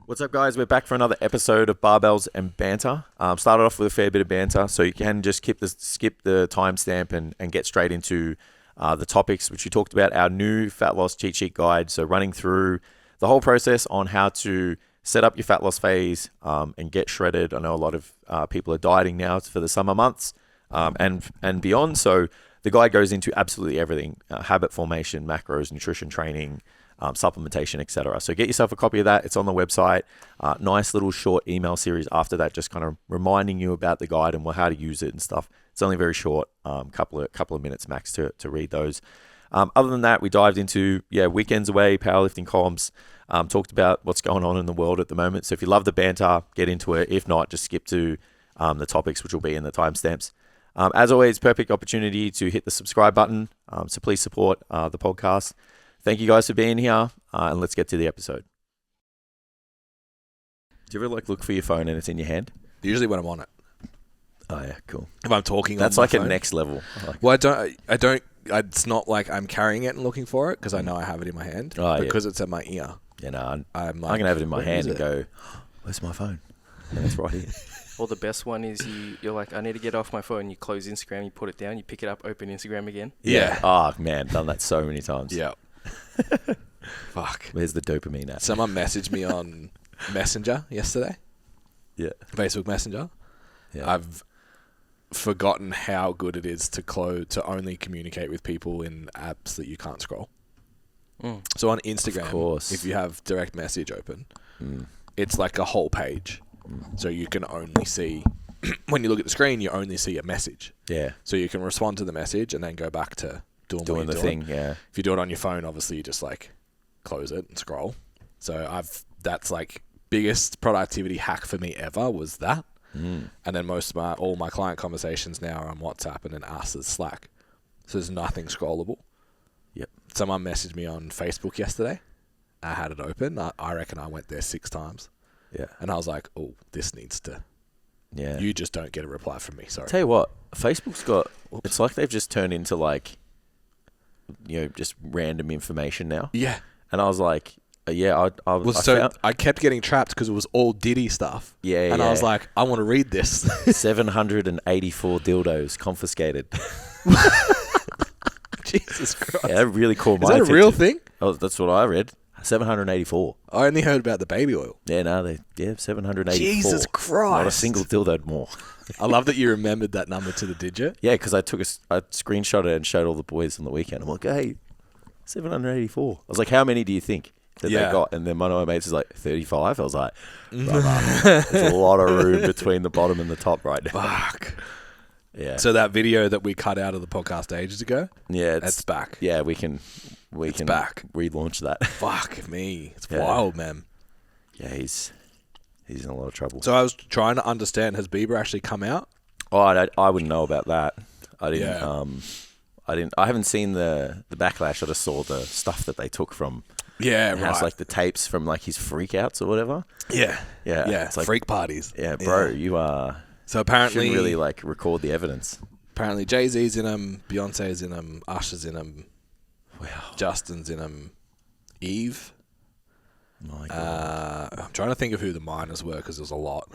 What's up, guys? We're back for another episode of Barbells and Banter. Started off with a fair bit of banter, so you can just skip the timestamp and get straight into the topics which we talked about, our new fat loss cheat sheet guide. So running through the whole process on how to set up your fat loss phase and get shredded. I know a lot of people are dieting now for the summer months and beyond. So the guide goes into absolutely everything: habit formation, macros, nutrition training, supplementation, etc. So get yourself a copy of that. It's on the website. Nice little short email series after that, just kind of reminding you about the guide and how to use it and stuff. It's only very short, couple of minutes max to read those. Other than that, we dived into weekends away, powerlifting comps, talked about what's going on in the world at the moment. So if you love the banter, get into it. If not, just skip to the topics, which will be in the timestamps. As always, perfect opportunity to hit the subscribe button. So please support the podcast. Thank you guys for being here, and let's get to the episode. Do you ever look for your phone and it's in your hand? Usually when I'm on it. Oh yeah, cool. If I'm talking, that's on like my a phone. next level. Well, I don't. It's not like I'm carrying it and looking for it because I know I have it in my hand. Because it's at my ear. Yeah, no, I'm gonna have it in my hand and go, "Where's my phone?" And it's right here. Or the best one is you're like, I need to get off my phone. You close Instagram, you put it down, you pick it up, open Instagram again. Yeah. Oh man, done that so many times. Yeah. Fuck. Where's the dopamine at? Someone messaged me on Messenger yesterday. Yeah. Facebook Messenger. Yeah. I've forgotten how good it is to only communicate with people in apps that you can't scroll. So on Instagram, if you have direct message open, it's like a whole page. So you can only see, when you look at the screen, you only see a message. Yeah. So you can respond to the message and then go back to doing the thing. Yeah. If you do it on your phone, obviously you just like close it and scroll. So that's like biggest productivity hack for me ever was that. And then all my client conversations now are on WhatsApp and then us as Slack. So there's nothing scrollable. Yep. Someone messaged me on Facebook yesterday. I had it open. I reckon I went there 6 times. Yeah. And I was like, oh, this needs to... Yeah. You just don't get a reply from me. Sorry. Tell you what, Facebook's got... It's like they've just turned into like, just random information now. Yeah. And I was like... I kept getting trapped because it was all Diddy stuff. Yeah, and I was like, I want to read this. 784 dildos confiscated. Jesus Christ. Yeah, that really caught my attention. Is that a real thing? Oh, that's what I read. 784. I only heard about the baby oil. Yeah, no, 784. Jesus Christ. Not a single dildo more. I love that you remembered that number to the digit. Yeah, because I screenshot it and showed all the boys on the weekend. I'm like, hey, 784. I was like, how many do you think that they got? And then one of my mates was like, 35. I was like, there's a lot of room between the bottom and the top right now. Fuck. Yeah. So that video that we cut out of the podcast ages ago, it's back. Yeah, we can back. Relaunch that. Fuck me. It's wild, man. Yeah, he's in a lot of trouble. So I was trying to understand, has Bieber actually come out? Oh, I wouldn't know about that. I didn't. I haven't seen the backlash. I just saw the stuff that they took from. Yeah, right. Has like the tapes from like his freakouts or whatever. Yeah. It's like freak parties. Yeah, bro, you are. So apparently, shouldn't really like record the evidence. Apparently, Jay-Z's in them, Beyonce's in them, Usher's in them. Wow. Justin's in them. Eve. My God. I'm trying to think of who the minors were because there's a lot.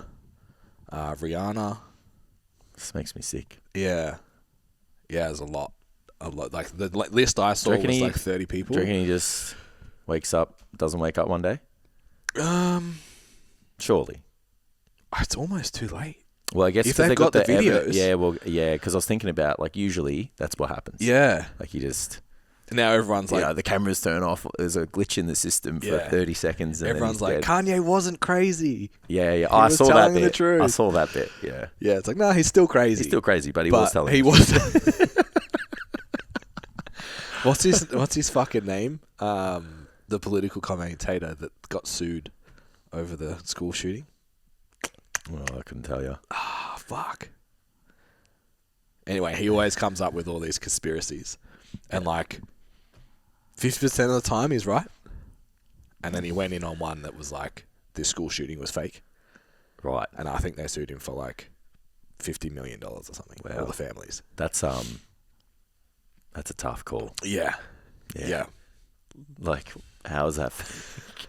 Rihanna. This makes me sick. Yeah. Yeah, there's a lot. Like the list I saw was like 30 people. Do you reckon he just wakes up, doesn't wake up one day? Surely. It's almost too late. Well, I guess if they've got the videos. Because I was thinking about like usually that's what happens. Yeah. Like you just... Now everyone's like... the cameras turn off. There's a glitch in the system for 30 seconds. And everyone's like, Kanye wasn't crazy. Yeah. He I was saw telling that bit. The truth. I saw that bit, yeah. Yeah, it's like, no, he's still crazy. He's still crazy, but he was telling he the was. What's his fucking name? The political commentator that got sued over the school shooting. Well, I couldn't tell you. Ah, fuck. Anyway, he always comes up with all these conspiracies. And like 50% of the time he's right. And then he went in on one that was like, this school shooting was fake. Right. And I think they sued him for like $50 million or something. Wow. All the families. That's a tough call. Yeah. Like, how is that fake?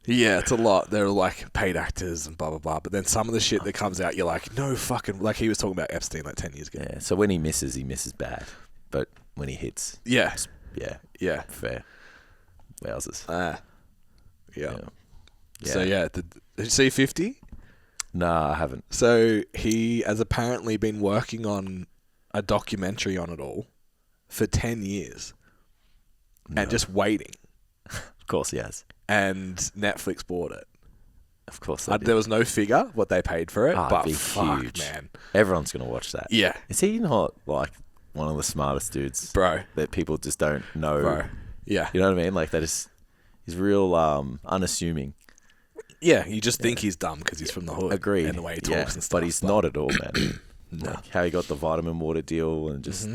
Yeah, it's a lot. They're like paid actors and blah, blah, blah. But then some of the shit that comes out, you're like, no fucking... Like he was talking about Epstein like 10 years ago. Yeah, so when he misses bad. But when he hits... Yeah. Yeah. Fair. Wowzers. Yeah. So, yeah. Did you see 50? No, I haven't. So he has apparently been working on a documentary on it all for 10 years. No. And just waiting. Of course he has. And Netflix bought it. Of course there was no figure what they paid for it, but fuck, huge. Man. Everyone's going to watch that. Yeah. Is he not like one of the smartest dudes? Bro. That people just don't know. Bro. Yeah. You know what I mean? Like he's real unassuming. Yeah, you just think he's dumb because he's from the hood. Agreed. And the way he talks and stuff. But he's not at all, man. No. Like how he got the vitamin water deal and just,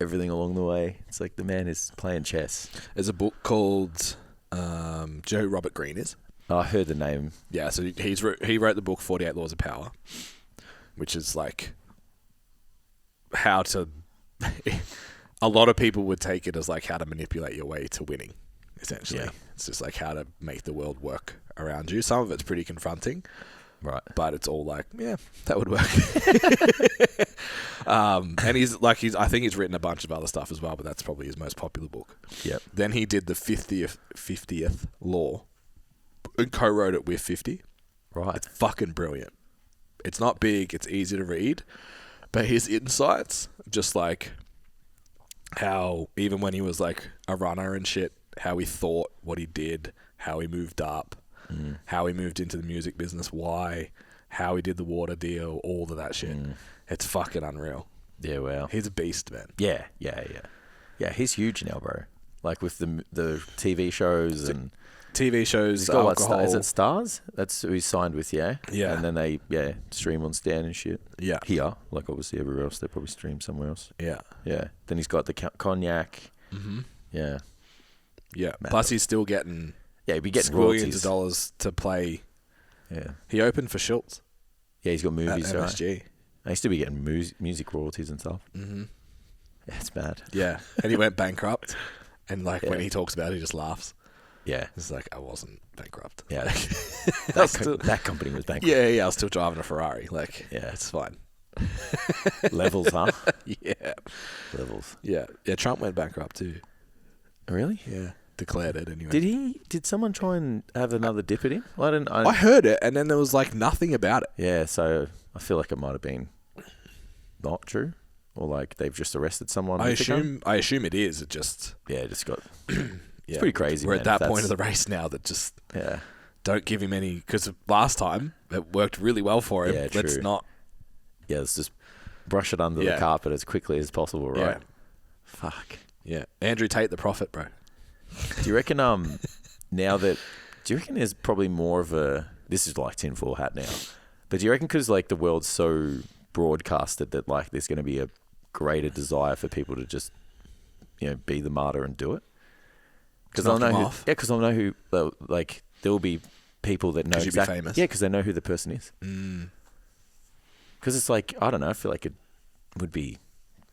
everything along the way. It's like the man is playing chess. There's a book called Joe Robert Greene is. Oh, I heard the name. Yeah, so he wrote the book 48 Laws of Power, which is like how to... a lot of people would take it as like how to manipulate your way to winning, essentially. Yeah. It's just like how to make the world work around you. Some of it's pretty confronting. Right. But it's all like, yeah, that would work. And I think he's written a bunch of other stuff as well, but that's probably his most popular book. Yep. Then he did the 50th Law and co-wrote it with 50. Right. It's fucking brilliant. It's not big, it's easy to read, but his insights, just like how even when he was like a runner and shit, how he thought, what he did, how he moved up, how he moved into the music business, why, how he did the water deal, all of that shit. It's fucking unreal. Yeah, wow. He's a beast, man. Yeah. Yeah, he's huge now, bro. Like with the TV shows and... TV shows, he's got alcohol. is it Stars? That's who he's signed with, yeah? Yeah. And then they, stream on Stan and shit. Yeah. Here, like obviously everywhere else, they probably stream somewhere else. Yeah. Yeah. Then he's got the cognac. Mm-hmm. Yeah. Yeah. Plus he's still getting... Yeah, he'd be getting millions royalties. of dollars to play. Yeah. He opened for Schultz. Yeah, he's got movies, at right? MSG. He still be getting music royalties and stuff. Mm-hmm. Yeah, it's bad. Yeah. And he went bankrupt. And like when Yeah. he talks about it, he just laughs. Yeah. It's like, I wasn't bankrupt. Yeah. Like, that company was bankrupt. Yeah, I was still driving a Ferrari. Like, Yeah. it's fine. Levels, huh? Yeah. Levels. Yeah. Yeah, Trump went bankrupt too. Really? Yeah. Declared it anyway. Did someone try and have another dip at him? I heard it, and then there was like nothing about it. Yeah, so I feel like it might have been not true. Or like they've just arrested someone. I assume it is. It just... Yeah, just got... Yeah, pretty crazy, We're man, at that if point of that's- the race now that just... Yeah. Don't give him any... Because last time, it worked really well for him. Yeah, Let's true. not... Yeah, let's just brush it under the carpet as quickly as possible, right? Yeah. Fuck. Yeah. Andrew Tate, the prophet, bro. Do you reckon now that... Do you reckon there's probably more of a... This is like tinfoil hat now. But do you reckon because like the world's so broadcasted that like there's going to be a greater desire for people to just, be the martyr and do it? Because I know who... off. Yeah, because I know who... Like, there will be people that know... Because you'd be famous. Yeah, because they know who the person is. Because it's like, I don't know, I feel like it would be...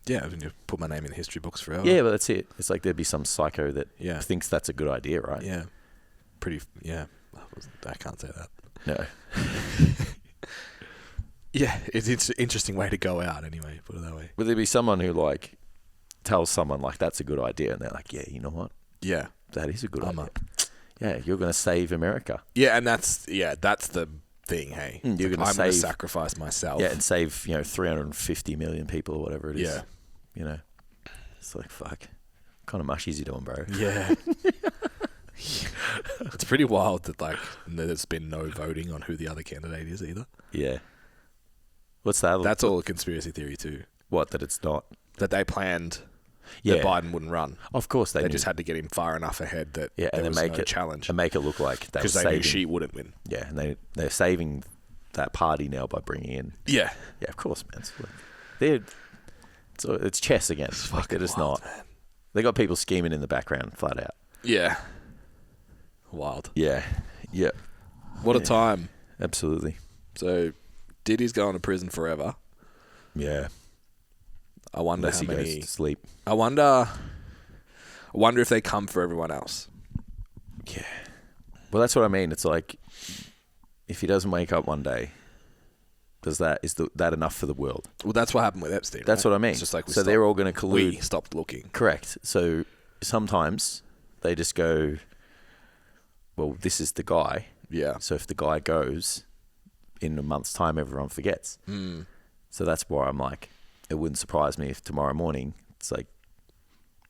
Yeah, I mean, you put my name in the history books forever. Yeah, but that's it. It's like there'd be some psycho that Yeah. thinks that's a good idea, right? Yeah. Yeah. I can't say that. No. Yeah, it's an interesting way to go out anyway, put it that way. Would there be someone who like tells someone like that's a good idea and they're like, yeah, you know what? Yeah. That is a good idea. Yeah, you're going to save America. Yeah, and that's the thing, hey. You're Like, gonna I'm going to save- sacrifice myself. Yeah, and save, 350 million people or whatever it is. Yeah. It's like, fuck. What kind of mush is you doing, bro? Yeah. It's pretty wild that like there's been no voting on who the other candidate is either. Yeah. What's that? That's all a conspiracy theory too. What, that it's not? That they planned Yeah. that Biden wouldn't run. Of course they They knew. just had to get him far enough ahead that Yeah, there and was then no challenge. And make it look like they were Because they saving. knew she wouldn't win. Yeah, and they're saving that party now by bringing in. Yeah. Yeah, of course, man. It's chess again. It's Like, fucking they're just wild, not. man. They got people scheming in the background, flat out. Yeah. Wild. Yeah. Yeah. What a Yeah. time. Absolutely. So Diddy's going to prison forever. Yeah. I wonder Unless how he goes many. to sleep. I wonder if they come for everyone else. Yeah. Well, that's what I mean. It's like, if he doesn't wake up one day, is that enough for the world? Well, that's what happened with Epstein. That's right? what I mean. It's just like they're all going to collude. We stopped looking. Correct. So sometimes they just go, well, this is the guy. Yeah. So if the guy goes, in a month's time, everyone forgets. So that's why I'm like, it wouldn't surprise me if tomorrow morning it's like,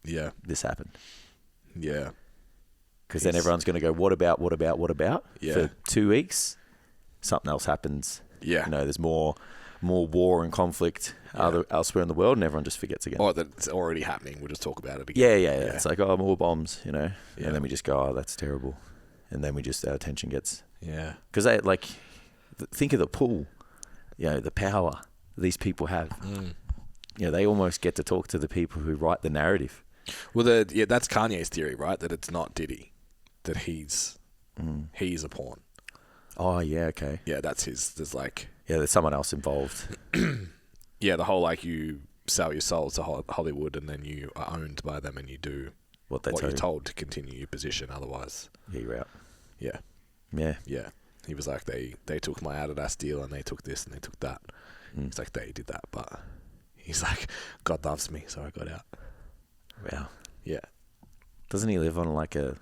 yeah, this happened. Yeah. Because then everyone's going to go, what about? Yeah. For 2 weeks, something else happens. Yeah. You know, there's more war and conflict elsewhere in the world, and everyone just forgets again. Or that it's already happening. We'll just talk about it again. Yeah. It's like, oh, more bombs, you know. Yeah. And then we just go, oh, that's terrible. And then our attention gets... Yeah. Because they, like, think of the pull, you know, the power these people have. You know, they almost get to talk to the people who write the narrative. Well, that's Kanye's theory, right? That it's not Diddy, that he's a pawn. Oh, yeah, okay. Yeah, that's his. There's like... Yeah, there's someone else involved. Yeah, the whole, like, you sell your soul to Hollywood and then you are owned by them and you do what you're told to continue your position. Otherwise... Yeah, you're out. Yeah. Yeah. Yeah. He was like, they took my Adidas deal and they took this and they took that. It's like, they did that, but he's like, God loves me, so I got out. Wow. Yeah. Doesn't he live on like a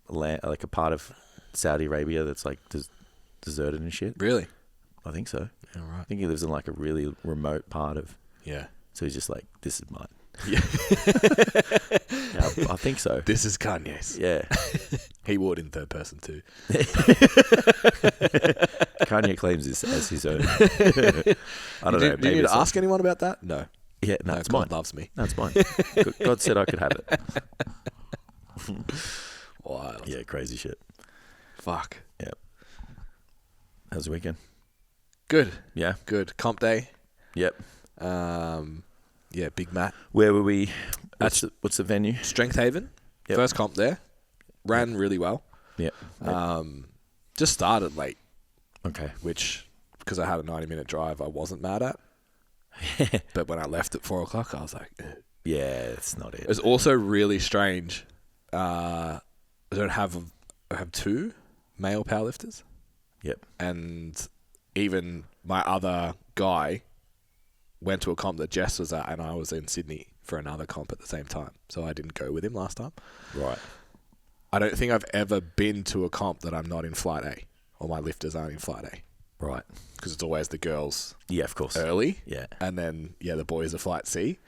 land, like a part of Saudi Arabia that's like deserted and shit? Really? I think so. Yeah, right. I think he lives in like a really remote part of... Yeah. So he's just like, this is mine. Yeah. Yeah, I think so. This is Kanye's. Yeah. He would in third person too. Kanye claims this as his own. I don't know. Do you need to ask anyone about that? No. Yeah, no, it's God mine. loves me. No, it's mine. God said I could have it. Wild. Yeah, crazy shit. Fuck. Yep. How's the weekend? Good. Yeah. Good. Comp day. Yep. Yeah, Big Matt. Where were we? What's the venue? Strength Haven. Yep. First comp there. Ran really well. Yep. Just started late. Okay. Which, because I had a 90-minute drive, I wasn't mad at. But when I left at 4 o'clock, I was like, ugh. Yeah, it's not it. It was also really strange. I have 2 male powerlifters. Yep. And even my other guy went to a comp that Jess was at, and I was in Sydney for another comp at the same time. So I didn't go with him last time. Right. I don't think I've ever been to a comp that I'm not in Flight A, or my lifters aren't in Flight A. Right. Because it's always the girls Yeah, of course. early. Yeah. And then, the boys are Flight C.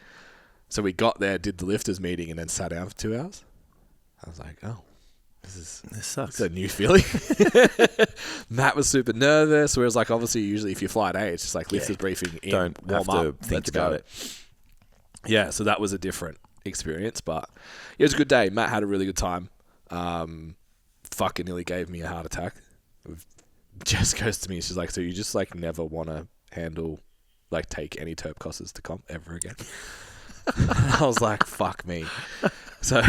So we got there, did the lifters meeting, and then sat down for 2 hours. I was like, oh, this sucks. It's a new feeling. Matt was super nervous, whereas like obviously usually if you're Flight A, it's just like lifters briefing in, Don't warm have to up, think let's about go. it. Yeah, so that was a different experience, but it was a good day. Matt had a really good time. Fucking nearly gave me a heart attack. Jess goes to me, she's like, so you just like never want to take any terp cosses to comp ever again? I was like, fuck me. So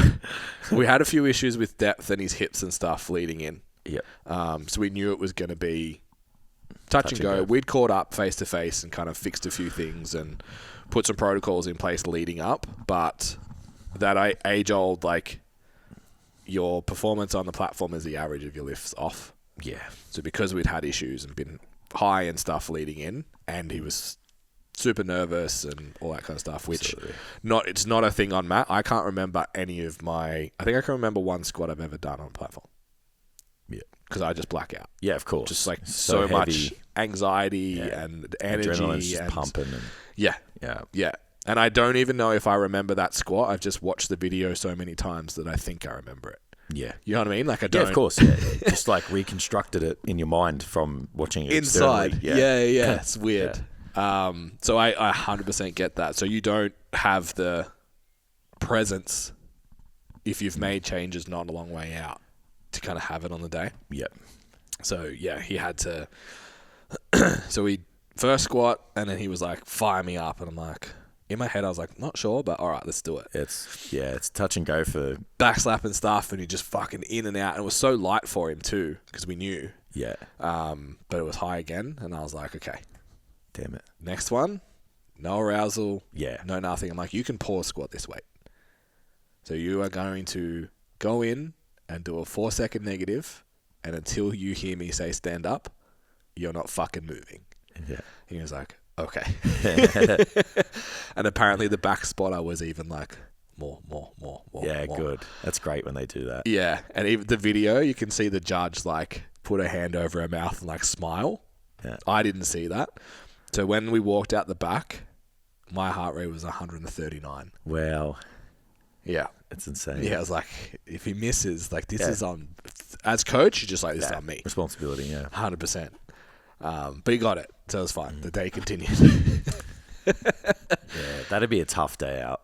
we had a few issues with depth and his hips and stuff leading in. Yep. So we knew it was going to be touch and go. We'd caught up face to face and kind of fixed a few things and put some protocols in place leading up. But that age-old, like, your performance on the platform is the average of your lifts off. Yeah. So because we'd had issues and been high and stuff leading in, and he was super nervous and all that kind of stuff, which it's not a thing on Matt. I can't remember any of I think I can remember one squat I've ever done on platform. Yeah. Because I just black out. Yeah, of course. Just like so much anxiety and energy. Adrenaline's just pumping. And yeah. And I don't even know if I remember that squat. I've just watched the video so many times that I think I remember it. Yeah. You know what I mean? Like I don't. Yeah, of course. Yeah. Just like reconstructed it in your mind from watching it inside. externally. Yeah. It's weird. Yeah. So I 100% get that. So you don't have the presence if you've made changes not a long way out to kind of have it on the day. Yep. So yeah, he had to. So we first squat, and then he was like, "Fire me up," and I'm like, in my head, I was like, "Not sure, but all right, let's do it." It's touch and go for back slap and stuff, and he just fucking in and out, and it was so light for him too because we knew. Yeah. But it was high again, and I was like, okay. Damn it. Next one, no arousal. Yeah. No nothing. I'm like, you can pause squat this weight. So you are going to go in and do a 4-second negative, and until you hear me say stand up, you're not fucking moving. Yeah. He was like, okay. And apparently the back spotter was even like, more. Yeah, good. That's great when they do that. Yeah, and even the video, you can see the judge like put a hand over her mouth and like smile. Yeah. I didn't see that. So when we walked out the back, my heart rate was 139. Wow. Yeah. It's insane. Yeah, I was like, if he misses, like this is on, as coach, you're just like, this is on me. Responsibility, yeah. 100%. But he got it, so it was fine. The day continued. Yeah, that'd be a tough day out.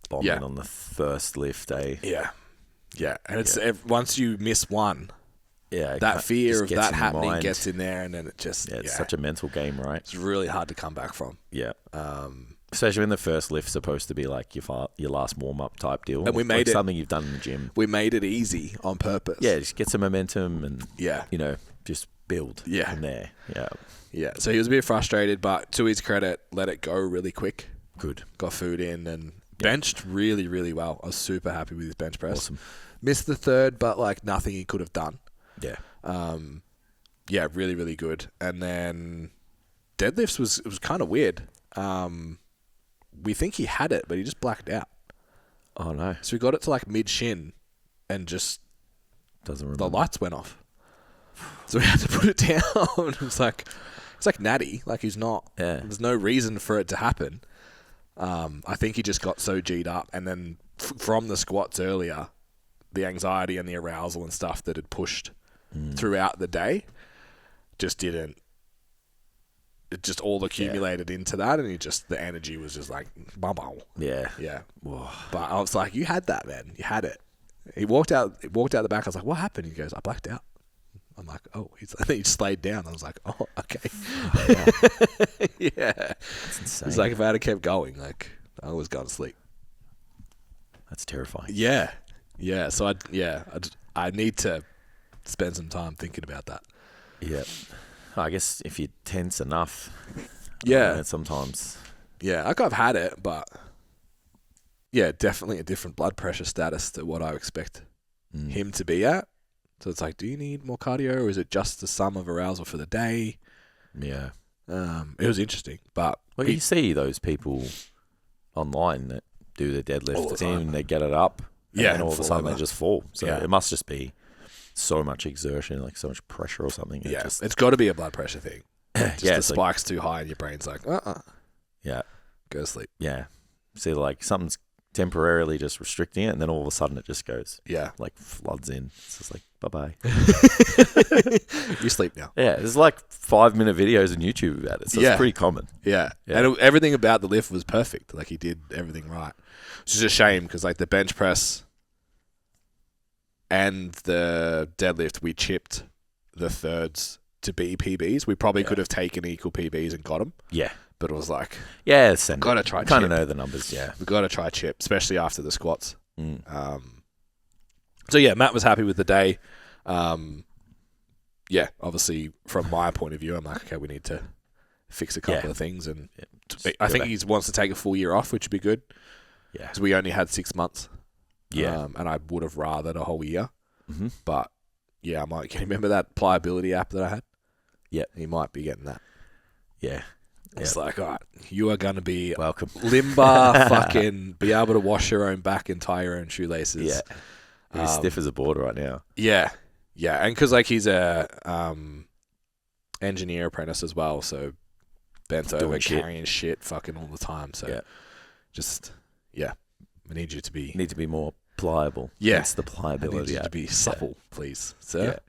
Bombing on the first lift day. Yeah. And it's once you miss one, that fear of that happening gets in there, and then it just it's such a mental game, right? It's really hard to come back from. Yeah. Especially when the first lift's supposed to be like your last warm up type deal, and we made it something you've done in the gym. We made it easy on purpose. Yeah, just get some momentum and just build from there. Yeah. So he was a bit frustrated, but to his credit, let it go really quick. Good. Got food in and benched really, really well. I was super happy with his bench press. Awesome. Missed the third, but like nothing he could have done. Yeah. Really, really good. And then deadlifts was kind of weird. We think he had it, but he just blacked out. Oh no. So we got it to like mid shin and just doesn't remember. The lights went off. So we had to put it down. It's like natty. Like he's not. Yeah. There's no reason for it to happen. I think he just got so G'd up, and then from the squats earlier, the anxiety and the arousal and stuff that had pushed throughout the day just didn't. It just all accumulated into that, and the energy was just like, bum. Yeah. Whoa. But I was like, you had that, man. You had it. He walked out the back. I was like, what happened? He goes, I blacked out. I'm like, oh, I think he just laid down. I was like, oh, okay. Yeah. That's insane. It's like if I had kept going, like I was going to sleep. That's terrifying. Yeah. Yeah. So I need to spend some time thinking about that. Yeah. I guess if you tense enough. Yeah. Sometimes. Yeah. Like I've had it, but yeah, definitely a different blood pressure status to what I expect him to be at. So it's like, do you need more cardio, or is it just the sum of arousal for the day? Yeah. It was interesting, but... Well, you see those people online that do the deadlift and they get it up, and then all of a sudden they just fall. So it must just be so much exertion, like so much pressure or something. It's got to be a blood pressure thing. Just the spike's too high and your brain's like, Yeah. Go to sleep. Yeah. See, like something's temporarily just restricting it, and then all of a sudden it just goes. Yeah. Like floods in. It's just like, bye-bye. You sleep now. Yeah. There's like 5-minute videos on YouTube about it. So it's pretty common. Yeah. And everything about the lift was perfect. Like he did everything right. It's just a shame because like the bench press and the deadlift, we chipped the thirds to be PBs. We probably could have taken equal PBs and got them. Yeah. But it was like, got to try chip. Kind of know the numbers, We've got to try chip, especially after the squats. So yeah, Matt was happy with the day. Obviously from my point of view, I'm like, okay, we need to fix a couple of things. And I think he wants to take a full year off, which would be good. Yeah. Because we only had 6 months. Yeah. And I would have rathered a whole year. Mm-hmm. But yeah, I might. Can you remember that pliability app that I had? Yeah. He might be getting that. Yeah. It's like, all right, you are going to be welcome. Limber, fucking be able to wash your own back and tie your own shoelaces. Yeah. He's stiff as a board right now. Yeah. Yeah. And because like he's a engineer apprentice as well. So bent over, carrying shit fucking all the time. So we need you to be... Need to be more pliable. Yeah. It's the pliability. I need you to be supple, please, sir.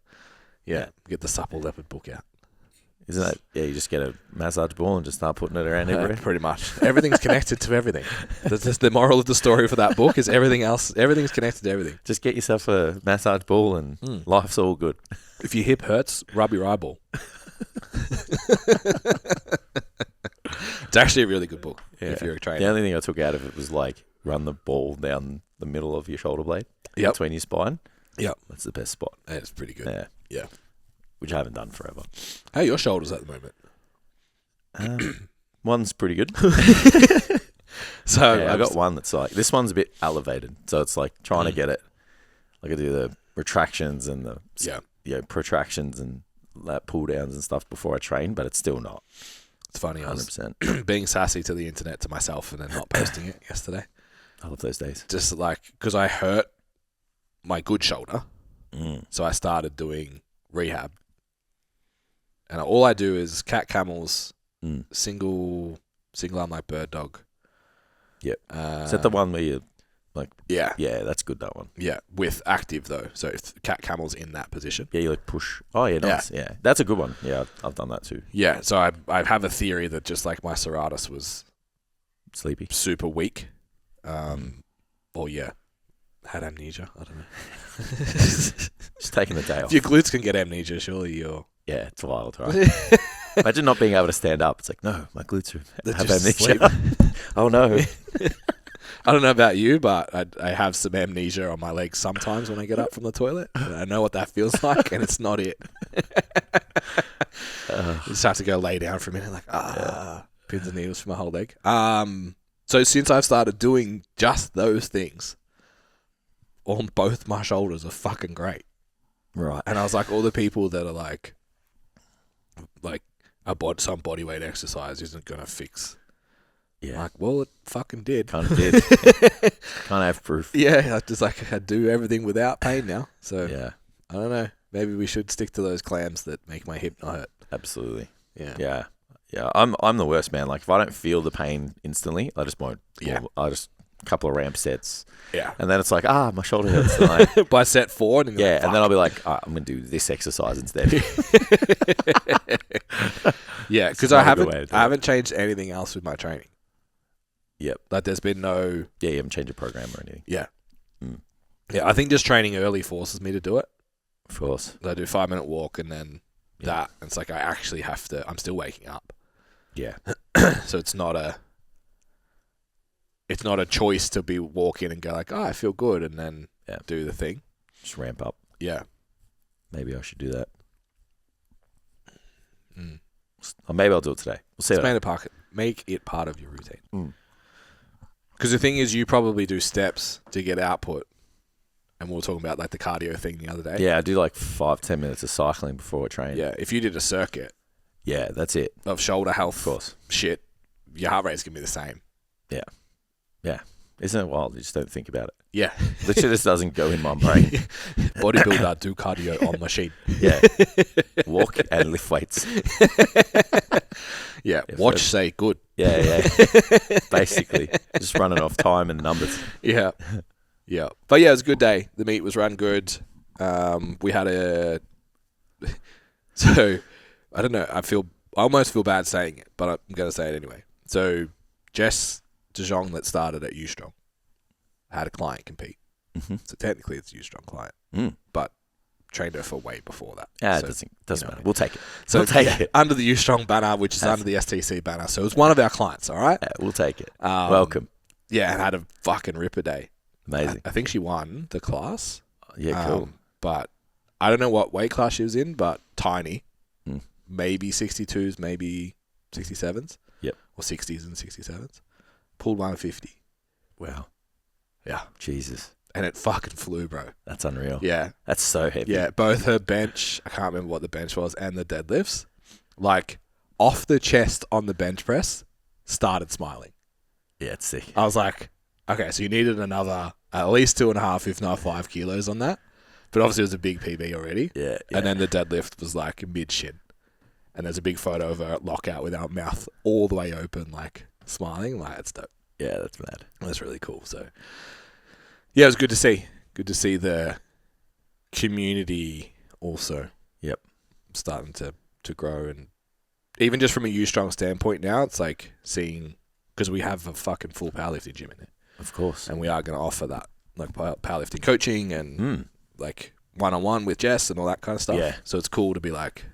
Yeah. Get the supple leopard book out. Isn't that, you just get a massage ball and just start putting it around everywhere? Pretty much. Everything's connected to everything. That's just the moral of the story for that book is everything's connected to everything. Just get yourself a massage ball and life's all good. If your hip hurts, rub your eyeball. It's actually a really good book if you're a trainer. The only thing I took out of it was like run the ball down the middle of your shoulder blade between your spine. Yep. That's the best spot. That's pretty good. Yeah. Which I haven't done forever. How are your shoulders at the moment? One's pretty good. So I got one that's like, this one's a bit elevated. So it's like trying to get it. Like I do retractions and the protractions and pull downs and stuff before I train, but it's still not. It's funny. 100%. I was being sassy to the internet to myself and then not posting it yesterday. I love those days. Just like, because I hurt my good shoulder. So I started doing rehab. And all I do is cat camels, single arm like bird dog. Yep. Is that the one where you like? Yeah. Yeah, that's good, that one. Yeah, with active though. So if cat camel's in that position. Yeah, you like push. Oh yeah, nice. Yeah, that's a good one. Yeah, I've done that too. Yeah, so I have a theory that just like my serratus was sleepy, super weak, or had amnesia. I don't know. Just taking the day off. If your glutes can get amnesia, surely you're. Yeah, it's wild, right? Imagine not being able to stand up. It's like, no, my glutes have amnesia. Oh no. I don't know about you, but I have some amnesia on my legs sometimes when I get up from the toilet. And I know what that feels like, and it's not it. You just have to go lay down for a minute, like, pins and needles for my whole leg. So since I've started doing just those things, on both my shoulders are fucking great. Right. And I was like, all the people that are like some body weight exercise isn't going to fix. Yeah. Like, well, it fucking did. Kind of did. Can't have proof. Yeah, I do everything without pain now. So yeah. I don't know. Maybe we should stick to those clams that make my hip not hurt. Absolutely. Yeah. Yeah. Yeah. I'm the worst, man. Like if I don't feel the pain instantly, I just won't. Yeah. I just a couple of ramp sets. Yeah. And then it's like, my shoulder hurts tonight. By set 4. And yeah. Like, and then I'll be like, I'm going to do this exercise instead. Yeah. Because I haven't changed anything else with my training. Yep. Like there's been no. Yeah. You haven't changed your program or anything. Yeah. Yeah. I think just training early forces me to do it. Of course. I do 5-minute walk and then that. And it's like I actually have to. I'm still waking up. Yeah. So it's not a choice to be walk in and go like, I feel good, and then do the thing. Just ramp up. Yeah. Maybe I should do that. Or maybe I'll do it today. We'll see. Make it part of your routine. Because the thing is, you probably do steps to get output. And we were talking about like the cardio thing the other day. Yeah, I do like 5-10 minutes of cycling before I train. Yeah, if you did a circuit. Yeah, that's it. Of shoulder health. Of course. Shit. Your heart rate's going to be the same. Yeah. Yeah. Isn't it wild? You just don't think about it. Yeah. Literally just doesn't go in my brain. Bodybuilder, do cardio on machine. Yeah. Walk and lift weights. Yeah. Watch, say good. Yeah. Basically. Just running off time and numbers. Yeah. Yeah. But yeah, it was a good day. The meet was run good. We had so I don't know. I almost feel bad saying it, but I'm going to say it anyway. So Jess DeJong that started at U-Strong had a client compete. Mm-hmm. So technically it's a U-Strong client, but trained her for way before that. Yeah, so, it doesn't matter. We'll take it. So we'll take it. Under the U-Strong banner, which is under the STC banner. So it was one of our clients, all right? Yeah, we'll take it. Welcome. Yeah, and had a fucking ripper day. Amazing. I think she won the class. Yeah, cool. But I don't know what weight class she was in, but tiny. Maybe 62s, maybe 67s. Yep. Or 60s and 67s. Pulled 150. Wow. Yeah. Jesus. And it fucking flew, bro. That's unreal. Yeah. That's so heavy. Yeah, both her bench, I can't remember what the bench was, and the deadlifts, like off the chest on the bench press, started smiling. Yeah, it's sick. I was like, okay, so you needed another at least 2.5, if not 5 kilos on that. But obviously it was a big PB already. Yeah. And then the deadlift was like mid-shin. And there's a big photo of her at lockout with our mouth all the way open, like smiling. Like, it's dope. Yeah, that's mad. That's really cool. So, yeah, it was good to see. Good to see the community also. Yep. Starting to grow. And even just from a U-Strong standpoint now, it's like seeing, because we have a fucking full powerlifting gym in there. Of course. And we are going to offer that, like powerlifting coaching and like one-on-one with Jess and all that kind of stuff. Yeah. So it's cool to be like,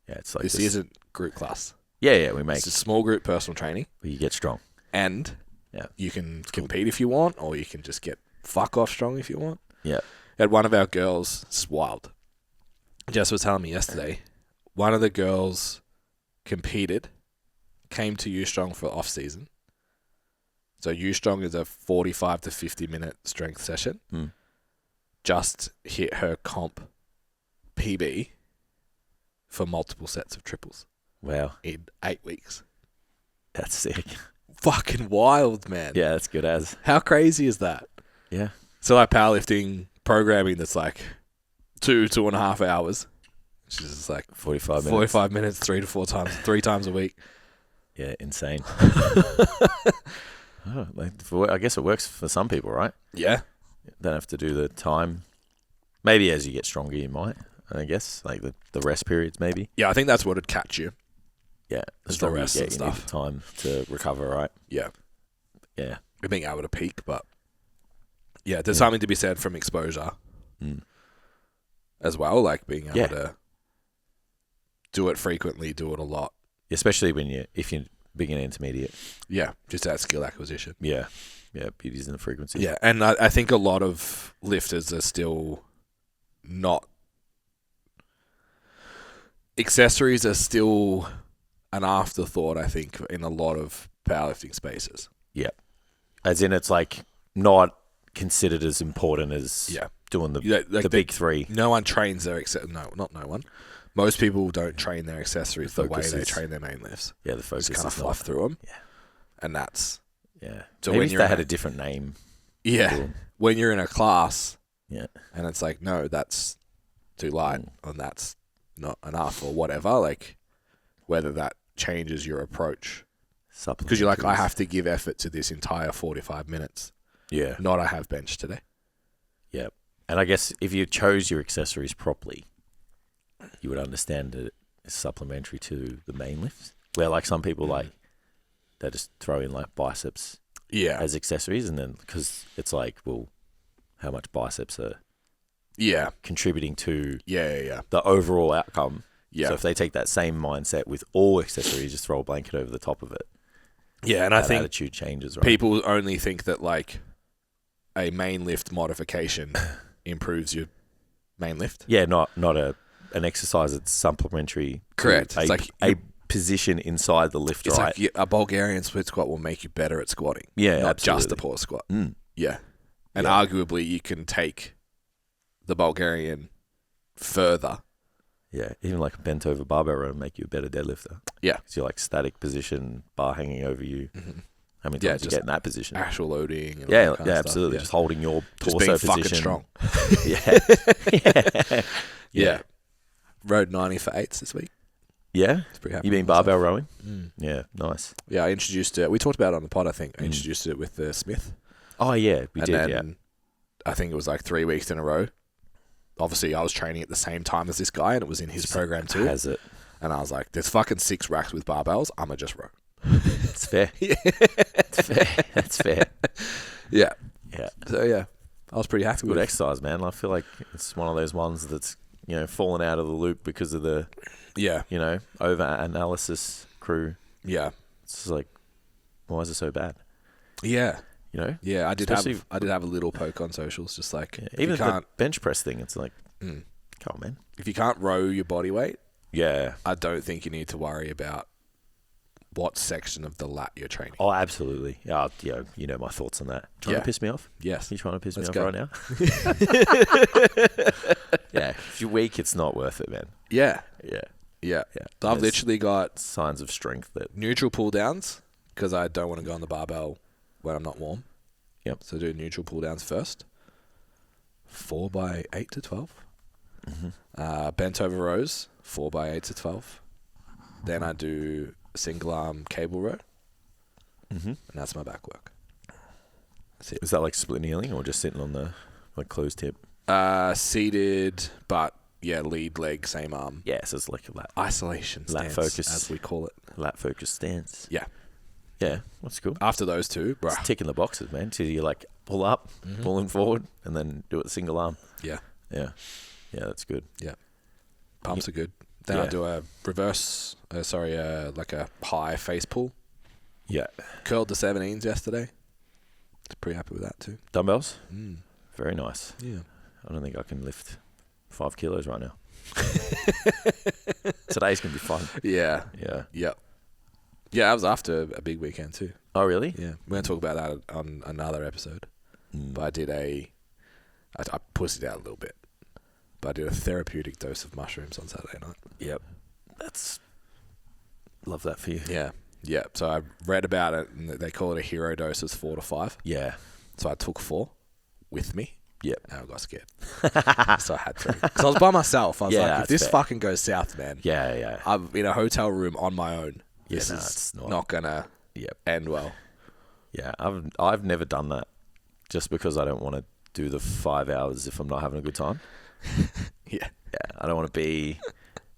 yeah, it's like this isn't group class. Yeah, we make it's a small group personal training. Where you get strong. And you can compete if you want, or you can just get fuck off strong if you want. Yeah. Had one of our girls, it's wild. Jess was telling me yesterday, one of the girls competed, came to U-Strong for off-season. So U-Strong is a 45 to 50 minute strength session. just hit her comp PB for multiple sets of triples. Wow. In 8 weeks. That's sick. Fucking wild, man. Yeah, that's good as. How crazy is that? Yeah. So like powerlifting programming that's like 2.5 hours. Which is just like 45 minutes. 45 minutes, 3 times a week. Yeah, insane. I guess it works for some people, right? Yeah. Don't have to do the time. Maybe as you get stronger, you might. I guess like the rest periods, maybe. Yeah, I think that's what would catch you. Yeah, It's the rest and you stuff. need the time to recover, right? Yeah. Yeah. Being able to peak, but yeah, there's something to be said from exposure as well, like being able to do it frequently, do it a lot. Especially if you're beginner intermediate. Yeah, just that skill acquisition. Yeah. Yeah, beauty's in the frequency. Yeah, and I think a lot of lifters are still not... Accessories are still an afterthought, I think, in a lot of powerlifting spaces. Yeah. As in, it's like not considered as important as doing the big three. No one trains their not no one. Most people don't train their accessories the way they train their main lifts. Yeah, the focus just kind of is fluff through them. Yeah. And that's... Yeah. So maybe when if you're they had a different name. Yeah. Cool. When you're in a class and it's like, no, that's too light and that's not enough or whatever, like whether that changes your approach. Because you're like, I have to give effort to this entire 45 minutes. Yeah. Not I have bench today. Yeah. And I guess if you chose your accessories properly, you would understand that it's supplementary to the main lifts. Where like some people they just throw in like biceps as accessories, and then because it's like, well, how much biceps are contributing to the overall outcome. Yeah. So if they take that same mindset with all accessories, just throw a blanket over the top of it. Yeah, and I think attitude changes, right? People only think that like a main lift modification improves your main lift. Yeah, not an exercise that's supplementary. Correct. It's like a position inside the lift, it's right? Like a Bulgarian split squat will make you better at squatting. Yeah, not absolutely. just a pause squat. Mm. Yeah. And arguably you can take the Bulgarian further. Yeah, even like a bent over barbell row will make you a better deadlifter. Yeah. Because you're like static position, bar hanging over you. Mm-hmm. How many times you get in that position? Actual loading. And all that kind of absolutely. Stuff. Just holding your torso being position. Fucking strong. Yeah. Rode 90 for 8s this week. Yeah? It's pretty happy. You been barbell rowing? Mm. Yeah, nice. Yeah, I introduced it. We talked about it on the pod, I think. I introduced it with the Smith. Oh, yeah, we did, yeah. I think it was like 3 weeks in a row. Obviously, I was training at the same time as this guy, and it was in his program too. Has it? And I was like, there's fucking 6 racks with barbells. I'm going to just row. It's fair. It's fair. That's fair. Yeah. Yeah. So, yeah, I was pretty happy with it. Good exercise, man. I feel like it's one of those ones that's, fallen out of the loop because of the, over-analysis crew. Yeah. It's just like, why is it so bad? Yeah. Yeah, I did have a little poke on socials, just like even the bench press thing. It's like, come on, man. If you can't row your body weight, I don't think you need to worry about what section of the lat you're training. Oh, absolutely. Yeah, you know my thoughts on that. Trying to piss me off? Yes. You trying to piss me off right now? Yeah. If you're weak, it's not worth it, man. Yeah. Yeah. Yeah. So I've literally got signs of strength that neutral pull downs because I don't want to go on the barbell when I'm not warm. Yep. So do neutral pull downs first. 4 by 8 to 12. Mm-hmm. Bent over rows, 4 by 8 to 12. Then I do single arm cable row. Mm-hmm. And that's my back work. That's it. Is that like split kneeling or just sitting on the closed hip? Seated, but lead leg, same arm. Yeah, so it's like a lat isolation stance, focus, as we call it. Lat focus stance. Yeah. Yeah, that's cool. After those two, it's ticking the boxes, man. So you like pull up, pulling forward, and then do it single arm. Yeah. Yeah. Yeah, that's good. Yeah. Pumps are good. Then I do a reverse, like a high face pull. Yeah. Curled the 17s yesterday. Pretty happy with that too. Dumbbells? Very nice. Yeah. I don't think I can lift 5 kilos right now. Today's going to be fun. Yeah. Yeah. Yep. Yeah, I was after a big weekend too. Oh, really? Yeah. We're going to talk about that on another episode. But I did a I pussied out a little bit. But I did a therapeutic dose of mushrooms on Saturday night. Yep. Love that for you. Yeah. Yeah. So I read about it, and they call it a hero dose is 4 to 5. Yeah. So I took 4 with me. Yep. And I got scared. So I had 3. Because I was by myself. I was like, if this fair. fucking goes south, man. Yeah. I'm in a hotel room on my own. This is it's not going to end well. Yeah. I've never done that just because I don't want to do the 5 hours if I'm not having a good time. Yeah. I don't want to be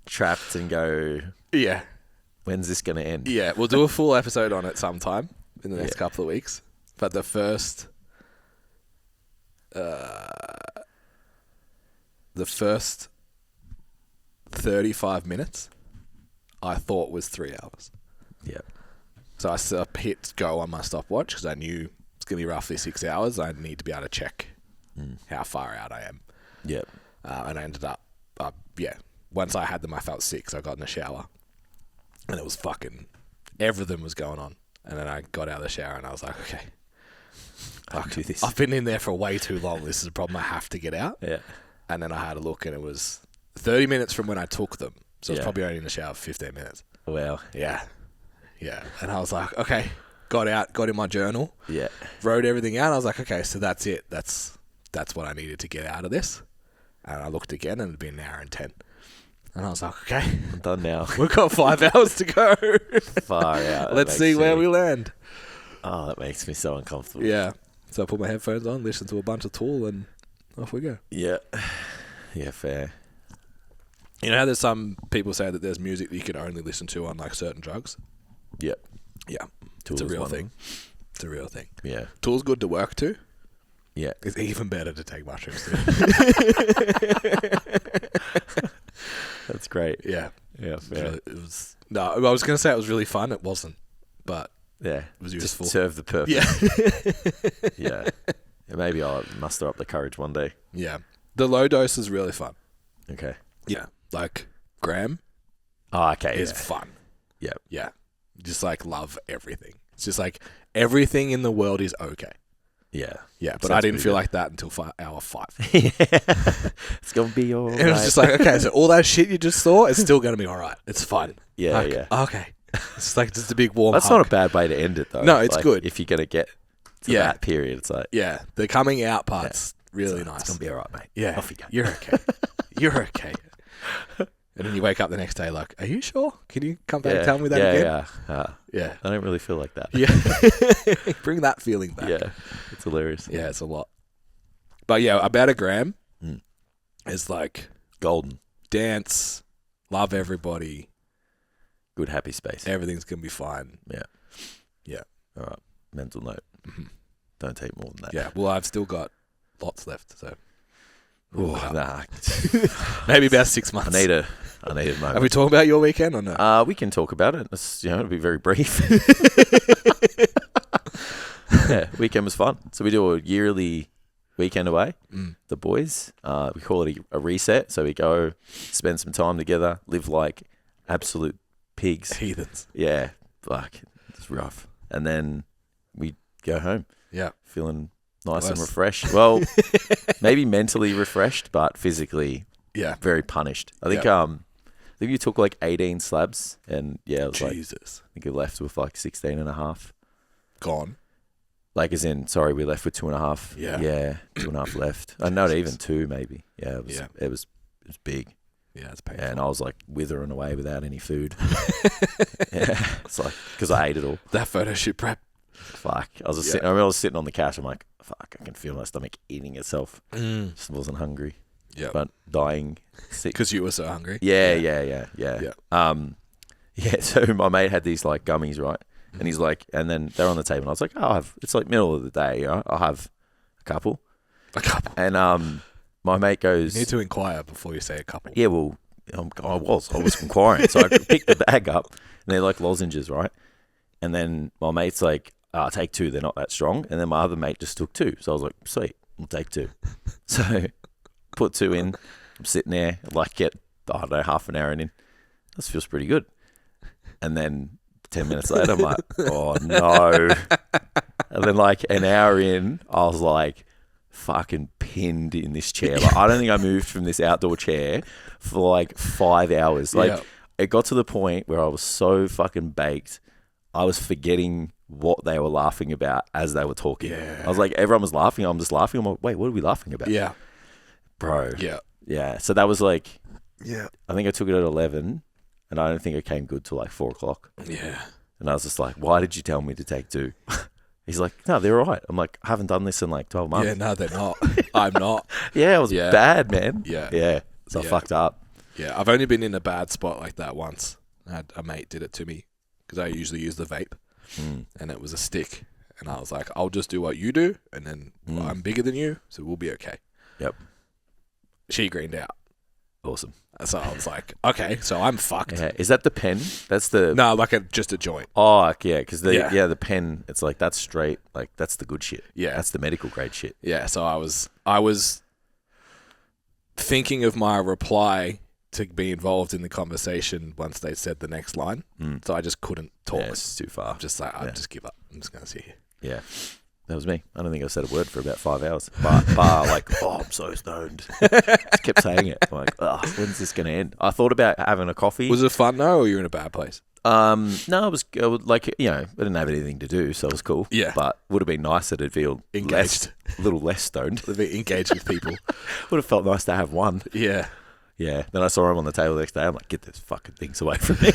trapped and go, Yeah. when's this going to end? Yeah. We'll do a full episode on it sometime in the next couple of weeks. But the first 35 minutes I thought was 3 hours. Yeah. So I hit go on my stopwatch because I knew it's going to be roughly 6 hours. I need to be able to check how far out I am. Yep. And I ended up, once I had them, I felt sick. So I got in the shower and it was everything was going on. And then I got out of the shower and I was like, okay, I can do this. I've been in there for way too long. This is a problem. I have to get out. Yeah. And then I had a look and it was 30 minutes from when I took them. So I was Yeah. probably only in the shower for 15 minutes. Well. Yeah. Yeah. And I was like, okay, got out, got in my journal, Yeah. wrote everything out. I was like, okay, so that's it. That's what I needed to get out of this. And I looked again and it'd been an hour and 10. And I was like, okay, I'm done now. we've got 5 hours to go. Far out. Let's see where we land. Oh, that makes me so uncomfortable. Yeah. So I put my headphones on, listened to a bunch of Tool, and off we go. Yeah. Yeah, fair. You know how there's some people say that there's music that you can only listen to on like certain drugs? Yep. Yeah. Tool's It's a real one of thing. It's a real thing. Yeah. Tool's good to work to. Yeah. It's even better to take mushrooms to. That's great. Yeah. Yeah, fair. No, I was going to say it was really fun. It wasn't. But Yeah. it was Just useful. serve the purpose. Yeah. Yeah. Yeah, maybe I'll muster up the courage one day. Yeah. The low dose is really fun. Okay. Yeah. Like Graham Oh, okay. is fun. Yep. Yeah. Just like love everything. It's just like everything in the world is okay. Yeah. Yeah. But Sounds I didn't pretty feel good. like that until hour 5. It's going to be all right. And it was just like, okay, so all that shit you just saw, it's still going to be all right. It's fun. Yeah, Like, yeah. Okay. It's like just a big warm That's hug. not a bad way to end it, though. No, it's Like, good. If you're going to get to Yeah. that period, it's like, Yeah. The coming out part's really it's nice. going to be all right, mate. Yeah. Off you go. You're okay. You're okay. And then you wake up the next day like, are you sure? Can you come back and tell me that again? Yeah. Yeah. I don't really feel like that. Yeah. Bring that feeling back. Yeah. It's hilarious. Yeah, it's a lot. But yeah, about a gram Mm. is like Golden. dance, love everybody, Good, happy space. everything's going to be fine. Yeah. Yeah. All right. Mental note. Mhm. Don't take more than that. Yeah. Well, I've still got lots left, so Ooh, nah. maybe about 6 I months. need a moment. Have we talked about your weekend or no? We can talk about it. It'll be very brief. Yeah, weekend was fun. So we do a yearly weekend away. Mm. The boys, we call it a reset. So we go spend some time together, live like absolute pigs. Heathens. Yeah, fuck, it's rough. And then we go home Yeah. feeling nice and Worse. refreshed. Well, maybe mentally refreshed, but physically Yeah. very punished. I think you took like 18 slabs, and it was like, Jesus. I think you left with like 16 and a half. Gone. Like, as in, sorry, we left with 2.5. Yeah. Yeah, 2.5 left. Not Jesus. even 2, maybe. Yeah, it was big. Yeah, it's painful. And I was like withering away without any food. Yeah, it's like, because I ate it all. That photo shoot prep. Fuck. I remember I was sitting on the couch. I'm like, fuck, I can feel my stomach eating itself. Just wasn't hungry. Yeah. But dying sick. Because you were so hungry. Yeah. So my mate had these like gummies, right? And he's like, and then they're on the table. And I was like, it's like middle of the day, right? I'll have a couple. A couple. And my mate goes, You need to inquire before you say a couple. yeah, well, I was inquiring. So I picked the bag up, and they're like lozenges, right? And then my mate's like, I'll take 2. They're not that strong. And then my other mate just took 2. So I was like, sweet, we'll take 2. So put 2 in. I'm sitting there, get, I don't know, half an hour in. This feels pretty good. And then 10 minutes later, I'm like, oh no. And then like an hour in, I was like, fucking pinned in this chair. Like, I don't think I moved from this outdoor chair for like 5 hours. Like, it got to the point where I was so fucking baked, I was forgetting what they were laughing about as they were talking. Yeah. I was like, everyone was laughing. I'm just laughing. I'm like, wait, what are we laughing about? Yeah. Bro. Yeah. Yeah. So that was like, Yeah. I think I took it at 11, and I don't think it came good till like 4 o'clock. Yeah. And I was just like, why did you tell me to take 2? He's like, no, they're all right. I'm like, I haven't done this in like 12 months. Yeah, no, they're not. I'm not. Yeah, it was bad, man. Yeah. Yeah. So I fucked up. Yeah, I've only been in a bad spot like that once. I had a mate did it to me because I usually use the vape, and it was a stick. And I was like, I'll just do what you do, and then I'm bigger than you, so we'll be okay. Yep. She greened out. Awesome. So I was like, okay, so I'm fucked. Yeah. Is that the pen? That's the... No, like just a joint. Oh, yeah, because the pen, it's like, that's straight. Like, that's the good shit. Yeah. That's the medical grade shit. Yeah, so I was thinking of my reply to be involved in the conversation once they said the next line. So I just couldn't talk. Yeah, it's too far. I'm just like, I just give up. I'm just going to sit here. Yeah. That was me. I don't think I said a word for about 5 hours. Bar like, oh, I'm so stoned. Just kept saying it. I'm like, oh, when's this going to end? I thought about having a coffee. Was it fun though, or you were in a bad place? No, I was like, you know, I didn't have anything to do, so it was cool. Yeah. But would have been nicer to feel Engaged. a little less stoned. To be engaged with people. Would have felt nice to have one. Yeah. Yeah. Then I saw him on the table the next day. I'm like, get those fucking things away from me.